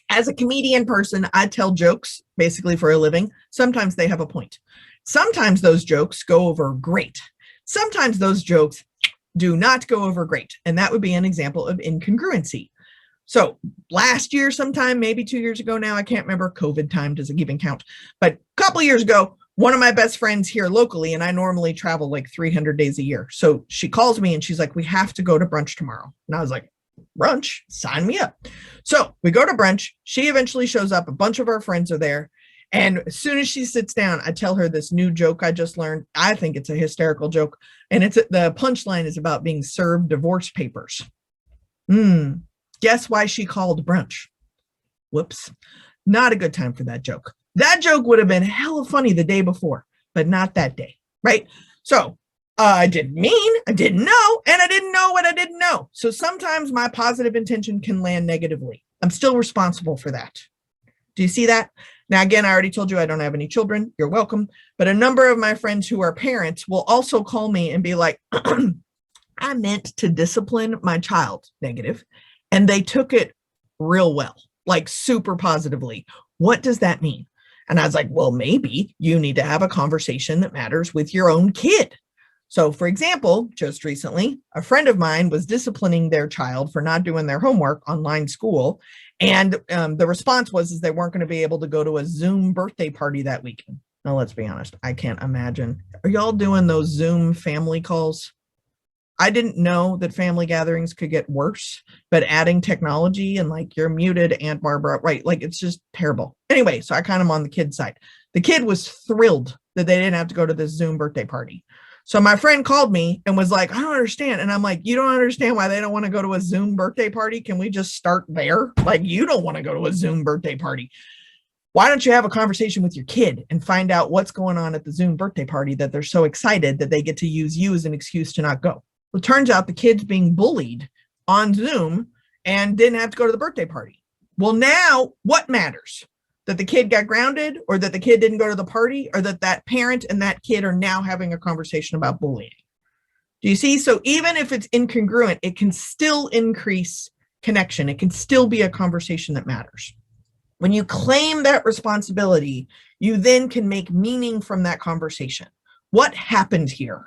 As a comedian person, I tell jokes basically for a living. Sometimes they have a point. Sometimes those jokes go over great. Sometimes those jokes do not go over great. And that would be an example of incongruency. So last year sometime, maybe 2 years ago now, I can't remember, COVID time doesn't even count. But a couple of years ago, one of my best friends here locally, and I normally travel like 300 days a year. So she calls me and she's like, we have to go to brunch tomorrow. And I was like, brunch? Sign me up. So we go to brunch. She eventually shows up. A bunch of our friends are there. And as soon as she sits down, I tell her this new joke I just learned. I think it's a hysterical joke. And the punchline is about being served divorce papers. Guess why she called brunch? Whoops. Not a good time for that joke. That joke would have been hella funny the day before, but not that day, right? So I didn't mean, I didn't know, and I didn't know what I didn't know. So sometimes my positive intention can land negatively. I'm still responsible for that. Do you see that? Now, again, I already told you I don't have any children. You're welcome. But a number of my friends who are parents will also call me and be like, I meant to discipline my child, negative, and they took it real well, like super positively. What does that mean? And I was like, well, maybe you need to have a conversation that matters with your own kid. So for example, just recently, a friend of mine was disciplining their child for not doing their homework online school. And the response was they weren't going to be able to go to a Zoom birthday party that weekend. Now, let's be honest. I can't imagine. Are y'all doing those Zoom family calls? I didn't know that family gatherings could get worse, but adding technology and like you're muted, Aunt Barbara, right? Like it's just terrible. Anyway, so I kind of am on the kid's side. The kid was thrilled that they didn't have to go to this Zoom birthday party. So my friend called me and was like, I don't understand. And I'm like, you don't understand why they don't want to go to a Zoom birthday party? Can we just start there? Like you don't want to go to a Zoom birthday party. Why don't you have a conversation with your kid and find out what's going on at the Zoom birthday party that they're so excited that they get to use you as an excuse to not go? Well, it turns out the kid's being bullied on Zoom and didn't have to go to the birthday party. Well, now what matters? That the kid got grounded or that the kid didn't go to the party or that that parent and that kid are now having a conversation about bullying? Do you see? So even if it's incongruent, it can still increase connection. It can still be a conversation that matters. When you claim that responsibility, you then can make meaning from that conversation. What happened here?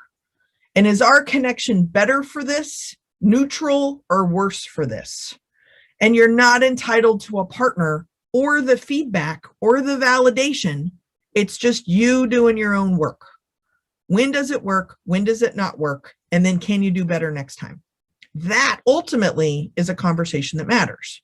And is our connection better for this, neutral, or worse for this? And you're not entitled to a partner or the feedback or the validation. It's just you doing your own work. When does it work? When does it not work? And then can you do better next time? That ultimately is a conversation that matters.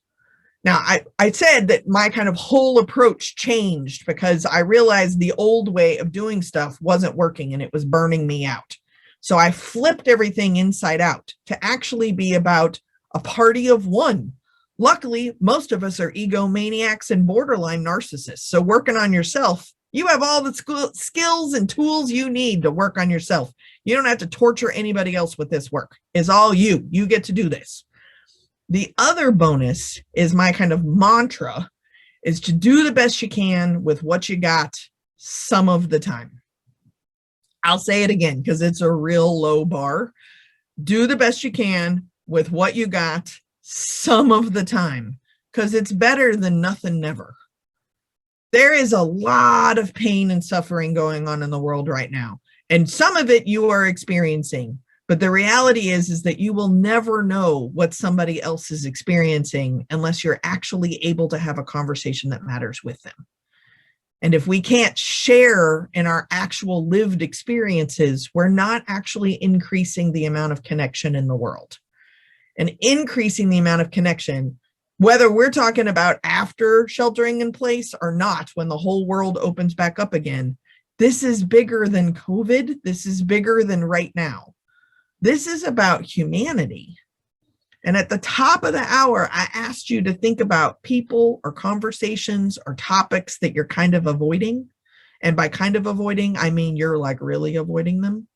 Now, I said that my kind of whole approach changed because I realized the old way of doing stuff wasn't working and it was burning me out. So I flipped everything inside out to actually be about a party of one. Luckily, most of us are egomaniacs and borderline narcissists. So working on yourself, you have all the skills and tools you need to work on yourself. You don't have to torture anybody else with this work. It's all you. You get to do this. The other bonus is my kind of mantra is to do the best you can with what you got some of the time. I'll say it again because it's a real low bar. Do the best you can with what you got some of the time because it's better than nothing never. There is a lot of pain and suffering going on in the world right now. And some of it you are experiencing. But the reality is that you will never know what somebody else is experiencing unless you're actually able to have a conversation that matters with them. And if we can't share in our actual lived experiences, we're not actually increasing the amount of connection in the world. And increasing the amount of connection, whether we're talking about after sheltering in place or not, when the whole world opens back up again, this is bigger than COVID. This is bigger than right now. This is about humanity. And at the top of the hour, I asked you to think about people or conversations or topics that you're kind of avoiding. And by kind of avoiding, I mean you're like really avoiding them.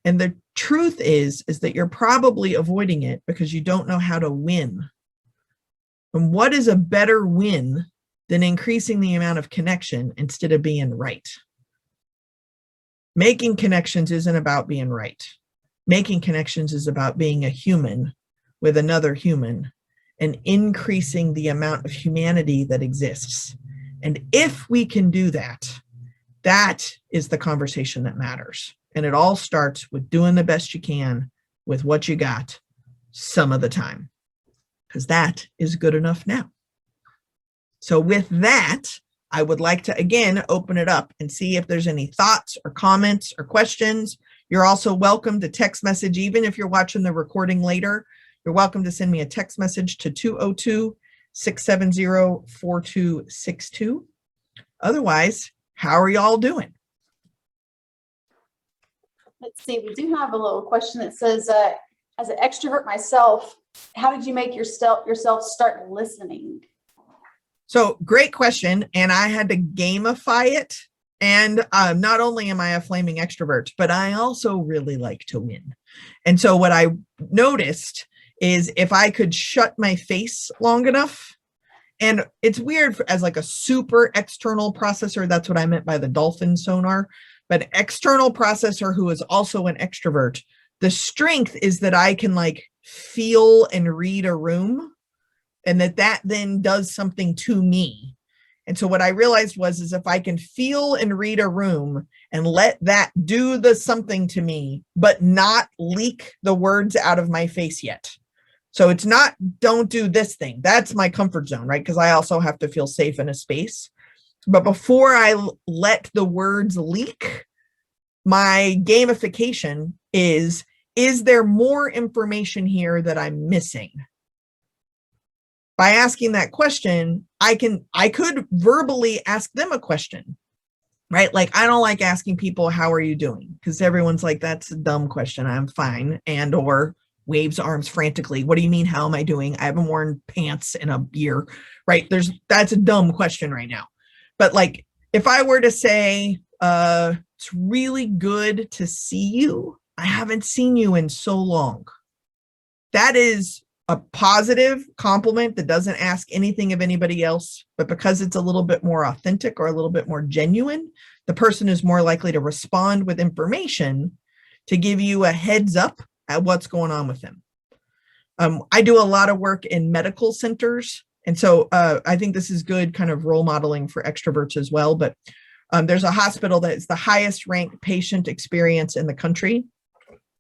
And the truth is that you're probably avoiding it because you don't know how to win. And what is a better win than increasing the amount of connection instead of being right? Making connections isn't about being right. Making connections is about being a human with another human and increasing the amount of humanity that exists. And if we can do that, that is the conversation that matters. And it all starts with doing the best you can with what you got some of the time, because that is good enough now. So with that, I would like to, again, open it up and see if there's any thoughts or comments or questions. You're also welcome to text message, even if you're watching the recording later. You're welcome to send me a text message to 202-670-4262. Otherwise, how are y'all doing? Let's see, we do have a little question that says, as an extrovert myself, how did you make yourself start listening? So great question. And I had to gamify it. And not only am I a flaming extrovert, but I also really like to win. And so what I noticed is if I could shut my face long enough, and it's weird as like a super external processor, that's what I meant by the dolphin sonar, but external processor who is also an extrovert, the strength is that I can like feel and read a room and that then does something to me. And so what I realized is if I can feel and read a room and let that do the something to me, but not leak the words out of my face yet. So it's not, don't do this thing. That's my comfort zone, right? Because I also have to feel safe in a space. But before I let the words leak, my gamification is there more information here that I'm missing? By asking that question, I could verbally ask them a question, right? Like, I don't like asking people, how are you doing? Because everyone's like, that's a dumb question. I'm fine. And, or waves arms frantically. What do you mean? How am I doing? I haven't worn pants in a year, right? That's a dumb question right now. But like, if I were to say, it's really good to see you. I haven't seen you in so long. That is a positive compliment that doesn't ask anything of anybody else, but because it's a little bit more authentic or a little bit more genuine, the person is more likely to respond with information to give you a heads up at what's going on with them. I do a lot of work in medical centers. And so I think this is good kind of role modeling for extroverts as well. But there's a hospital that is the highest ranked patient experience in the country.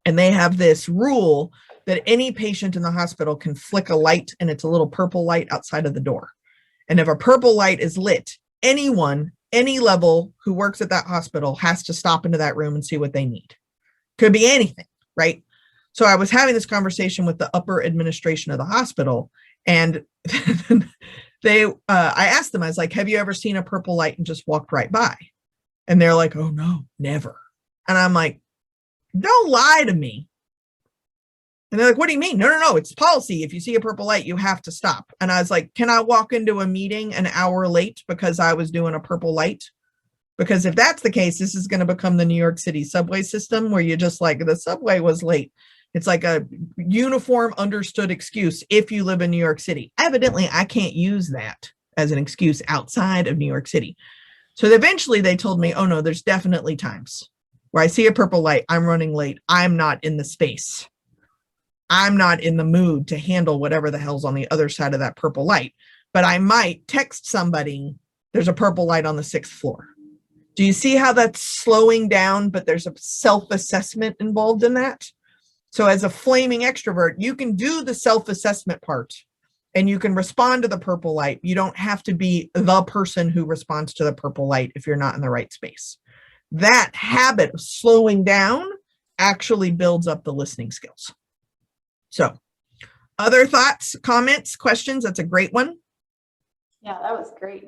And they have this rule that any patient in the hospital can flick a light, and it's a little purple light outside of the door. And if a purple light is lit, anyone, any level who works at that hospital has to stop into that room and see what they need. Could be anything, right? So I was having this conversation with the upper administration of the hospital, And I asked them, I was like, have you ever seen a purple light and just walked right by? And they're like, oh no, never. And I'm like, don't lie to me. And they're like, what do you mean? No, it's policy. If you see a purple light, you have to stop. And I was like, can I walk into a meeting an hour late because I was doing a purple light? Because if that's the case, this is going to become the New York City subway system where you just like, the subway was late. It's like a uniform understood excuse if you live in New York City. Evidently, I can't use that as an excuse outside of New York City. So eventually they told me, oh no, there's definitely times where I see a purple light, I'm running late, I'm not in the space. I'm not in the mood to handle whatever the hell's on the other side of that purple light, but I might text somebody, there's a purple light on the 6th floor. Do you see how that's slowing down, but there's a self-assessment involved in that? So as a flaming extrovert, you can do the self-assessment part and you can respond to the purple light. You don't have to be the person who responds to the purple light if you're not in the right space. That habit of slowing down actually builds up the listening skills. So other thoughts, comments, questions? That's a great one. Yeah, that was great.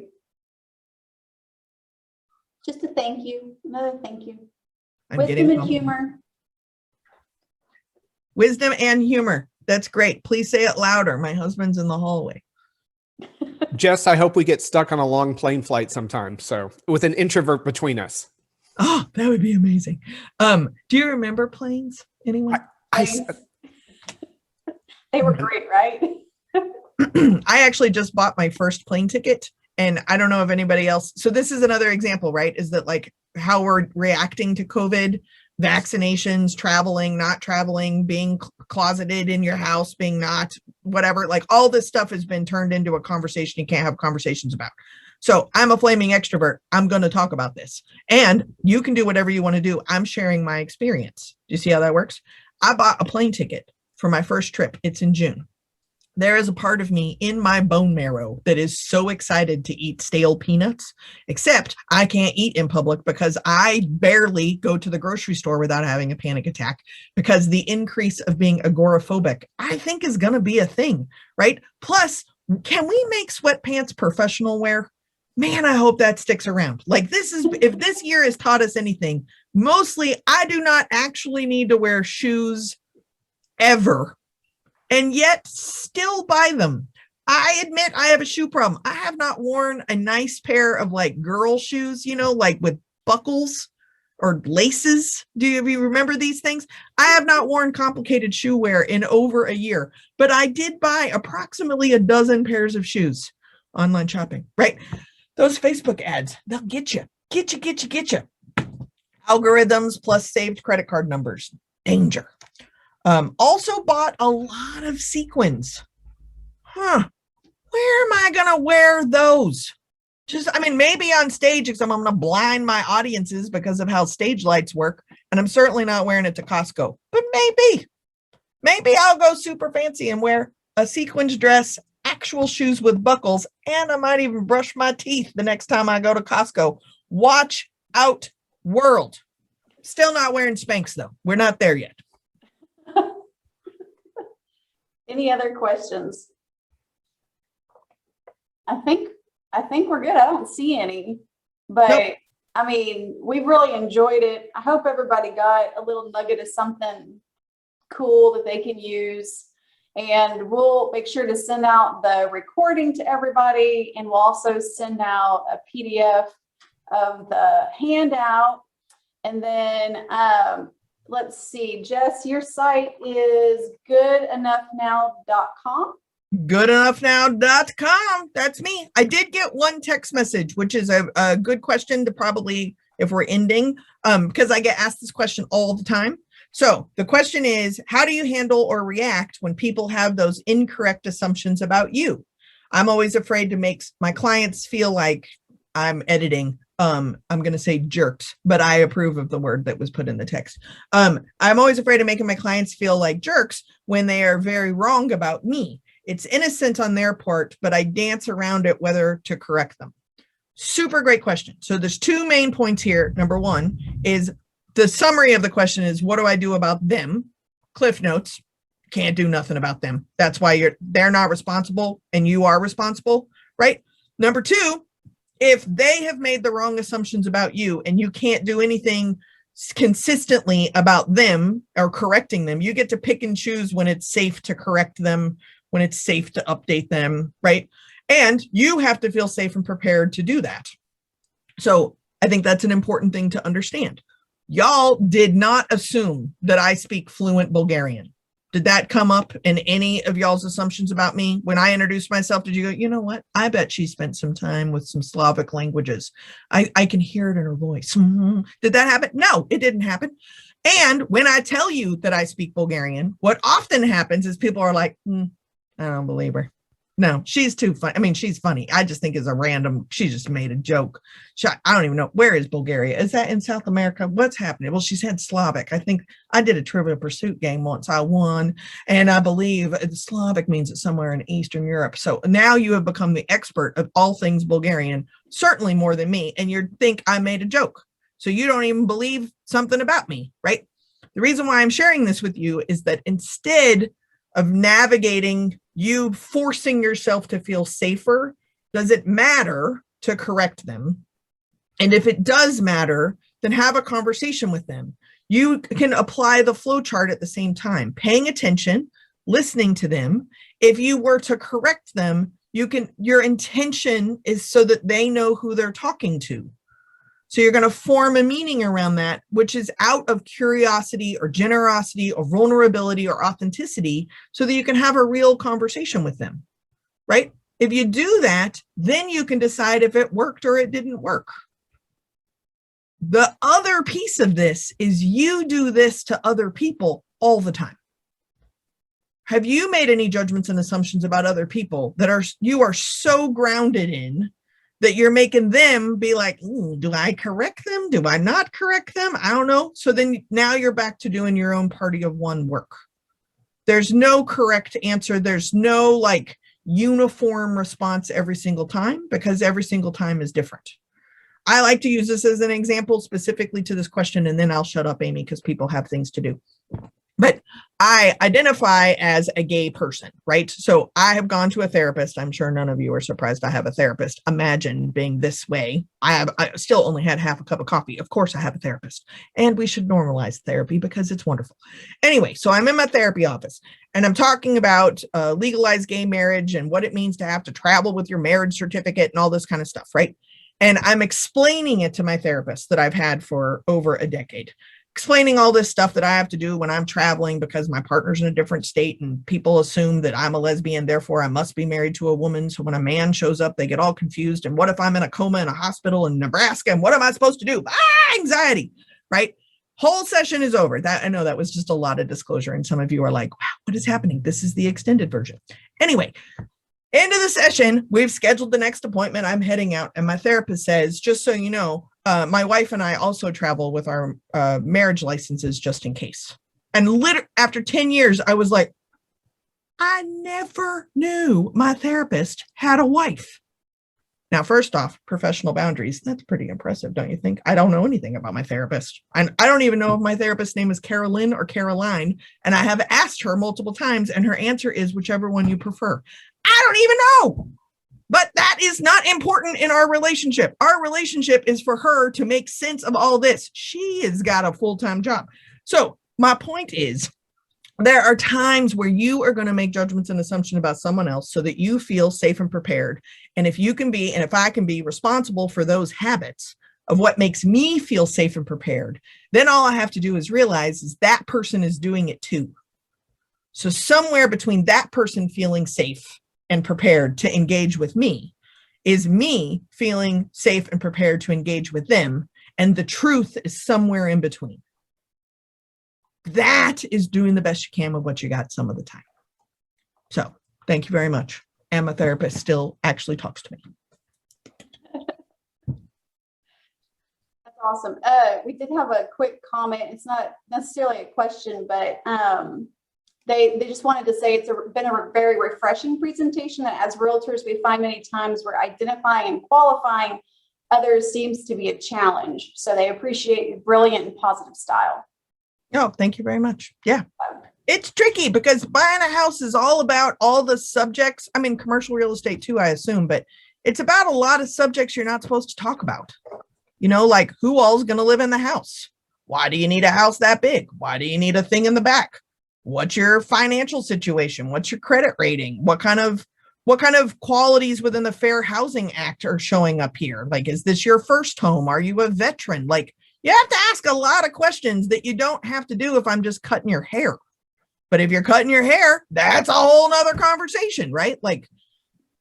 Just a thank you, another thank you. Wisdom and humor. Wisdom and humor. That's great. Please say it louder. My husband's in the hallway. Jess, I hope we get stuck on a long plane flight sometime. So with an introvert between us. Oh, that would be amazing. Do you remember planes? Anyone? They were great, right? I actually just bought my first plane ticket, and I don't know if anybody else. So this is another example, right? Is that like how we're reacting to COVID, vaccinations, traveling, not traveling, being closeted in your house, being not, whatever, like all this stuff has been turned into a conversation you can't have conversations about. So I'm a flaming extrovert. I'm going to talk about this, and you can do whatever you want to do. I'm sharing my experience. Do you see how that works? I bought a plane ticket for my first trip. It's in June. There is a part of me in my bone marrow that is so excited to eat stale peanuts, except I can't eat in public because I barely go to the grocery store without having a panic attack, because the increase of being agoraphobic, I think, is going to be a thing, right? Plus, can we make sweatpants professional wear? Man, I hope that sticks around. Like, this is, if this year has taught us anything, mostly I do not actually need to wear shoes ever, and yet still buy them. I admit I have a shoe problem. I have not worn a nice pair of like girl shoes, you know, like with buckles or laces. Do you remember these things? I have not worn complicated shoe wear in over a year, but I did buy approximately a dozen pairs of shoes online shopping, right? Those Facebook ads, they'll get you. Algorithms plus saved credit card numbers. Danger. Also bought a lot of sequins. Where am I going to wear those? Just, I mean, maybe on stage, because I'm going to blind my audiences because of how stage lights work. And I'm certainly not wearing it to Costco, but maybe I'll go super fancy and wear a sequins dress, actual shoes with buckles, and I might even brush my teeth the next time I go to Costco. Watch out, world. Still not wearing Spanx though. We're not there yet. Any other questions? I think we're good. I don't see any, but nope. I mean, we've really enjoyed it. I hope everybody got a little nugget of something cool that they can use, and we'll make sure to send out the recording to everybody, and we'll also send out a PDF of the handout. And then let's see, Jess, your site is goodenoughnow.com. Goodenoughnow.com. That's me. I did get one text message, which is a good question to probably, if we're ending, because I get asked this question all the time. So the question is, how do you handle or react when people have those incorrect assumptions about you? I'm always afraid to make my clients feel like I'm editing. I'm going to say jerks, but I approve of the word that was put in the text. I'm always afraid of making my clients feel like jerks when they are very wrong about me. It's innocent on their part, but I dance around it whether to correct them. Super great question. So there's two main points here. Number one is the summary of the question is, what do I do about them? Cliff notes. can't do nothing about them. That's why they're not responsible and you are responsible, right? Number two, if they have made the wrong assumptions about you and you can't do anything consistently about them or correcting them, you get to pick and choose when it's safe to correct them, when it's safe to update them, right? And you have to feel safe and prepared to do that. So I think that's an important thing to understand. Y'all did not assume that I speak fluent Bulgarian. Did that come up in any of y'all's assumptions about me? When I introduced myself, did you go, you know what? I bet she spent some time with some Slavic languages. I can hear it in her voice. Did that happen? No, it didn't happen. And when I tell you that I speak Bulgarian, what often happens is people are like, I don't believe her. No, she's too funny. I mean, she's funny. I just think it's a random, she just made a joke. I don't even know. Where is Bulgaria? Is that in South America? What's happening? Well, she's had Slavic. I think I did a Trivial Pursuit game once. I won. And I believe Slavic means it's somewhere in Eastern Europe. So now you have become the expert of all things Bulgarian, certainly more than me. And you think I made a joke. So you don't even believe something about me, right? The reason why I'm sharing this with you is that instead of navigating you forcing yourself to feel safer, does it matter to correct them? And if it does matter, then have a conversation with them. You can apply the flow chart at the same time, paying attention, listening to them. If you were to correct them, your intention is so that they know who they're talking to. So you're going to form a meaning around that, which is out of curiosity or generosity or vulnerability or authenticity, so that you can have a real conversation with them, right? If you do that, then you can decide if it worked or it didn't work. The other piece of this is you do this to other people all the time. Have you made any judgments and assumptions about other people that you are so grounded in that you're making them be like, do I correct them? Do I not correct them? I don't know. So then now you're back to doing your own party of one work. There's no correct answer. There's no like uniform response every single time, because every single time is different. I like to use this as an example specifically to this question, and then I'll shut up, Amy, because people have things to do. But I identify as a gay person, right? So I have gone to a therapist. I'm sure none of you are surprised I have a therapist. Imagine being this way. I still only had half a cup of coffee. Of course I have a therapist, and we should normalize therapy because it's wonderful. Anyway, so I'm in my therapy office and I'm talking about legalized gay marriage and what it means to have to travel with your marriage certificate and all this kind of stuff, right? And I'm explaining it to my therapist that I've had for over a decade. Explaining all this stuff that I have to do when I'm traveling because my partner's in a different state and people assume that I'm a lesbian, therefore I must be married to a woman. So when a man shows up, they get all confused. And what if I'm in a coma in a hospital in Nebraska? And what am I supposed to do? Anxiety, right? Whole session is over. That I know that was just a lot of disclosure. And some of you are like, wow, what is happening? This is the extended version. Anyway, end of the session, we've scheduled the next appointment. I'm heading out. And my therapist says, just so you know, my wife and I also travel with our marriage licenses just in case. And literally after 10 years, I was like, I never knew my therapist had a wife. Now, first off, professional boundaries. That's pretty impressive, don't you think? I don't know anything about my therapist. And I don't even know if my therapist's name is Carolyn or Caroline. And I have asked her multiple times, and her answer is whichever one you prefer. I don't even know. But that is not important in our relationship. Our relationship is for her to make sense of all this. She has got a full-time job. So my point is, there are times where you are going to make judgments and assumptions about someone else so that you feel safe and prepared. And if you can be, and if I can be responsible for those habits of what makes me feel safe and prepared, then all I have to do is realize is that person is doing it too. So somewhere between that person feeling safe and prepared to engage with me is me feeling safe and prepared to engage with them. And the truth is somewhere in between. That is doing the best you can with what you got some of the time. So thank you very much. And my therapist still actually talks to me. That's awesome. We did have a quick comment. It's not necessarily a question, but they just wanted to say it's been a very refreshing presentation, that as realtors, we find many times we're identifying and qualifying others seems to be a challenge. So they appreciate your brilliant and positive style. Oh, thank you very much. Yeah. It's tricky because buying a house is all about all the subjects. I mean, commercial real estate too, I assume, but it's about a lot of subjects you're not supposed to talk about. You know, like who all's going to live in the house? Why do you need a house that big? Why do you need a thing in the back? What's your financial situation? What's your credit rating? What kind of qualities within the Fair Housing Act are showing up here? Like, is this your first home? Are you a veteran? Like, you have to ask a lot of questions that you don't have to do if I'm just cutting your hair. But if you're cutting your hair, that's a whole nother conversation, right? Like,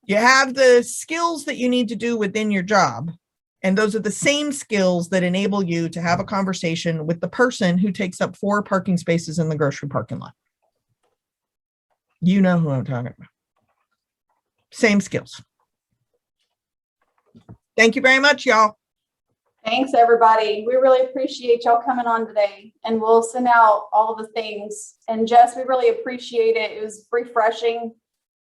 you have the skills that you need to do within your job. And those are the same skills that enable you to have a conversation with the person who takes up 4 parking spaces in the grocery parking lot. You know who I'm talking about. Same skills. Thank you very much, y'all. Thanks, everybody. We really appreciate y'all coming on today, and we'll send out all the things. And Jess, we really appreciate it. It was refreshing.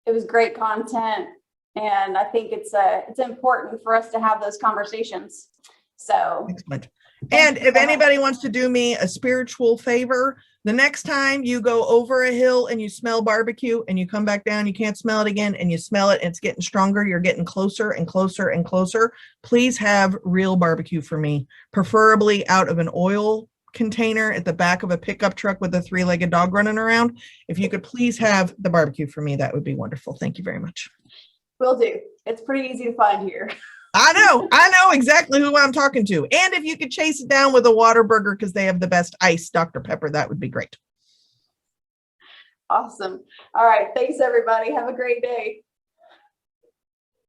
It was great content. And I think it's important for us to have those conversations. So excellent. And if anybody wants to do me a spiritual favor, the next time you go over a hill and you smell barbecue and you come back down, you can't smell it again, and you smell it and it's getting stronger, you're getting closer and closer and closer, please have real barbecue for me, preferably out of an oil container at the back of a pickup truck with a 3-legged dog running around. If you could please have the barbecue for me, that would be wonderful. Thank you very much. will do. It's pretty easy to find here. I know exactly who I'm talking to. And if you could chase it down with a Whataburger because they have the best iced Dr. Pepper, that would be great. Awesome. All right. Thanks, everybody. Have a great day.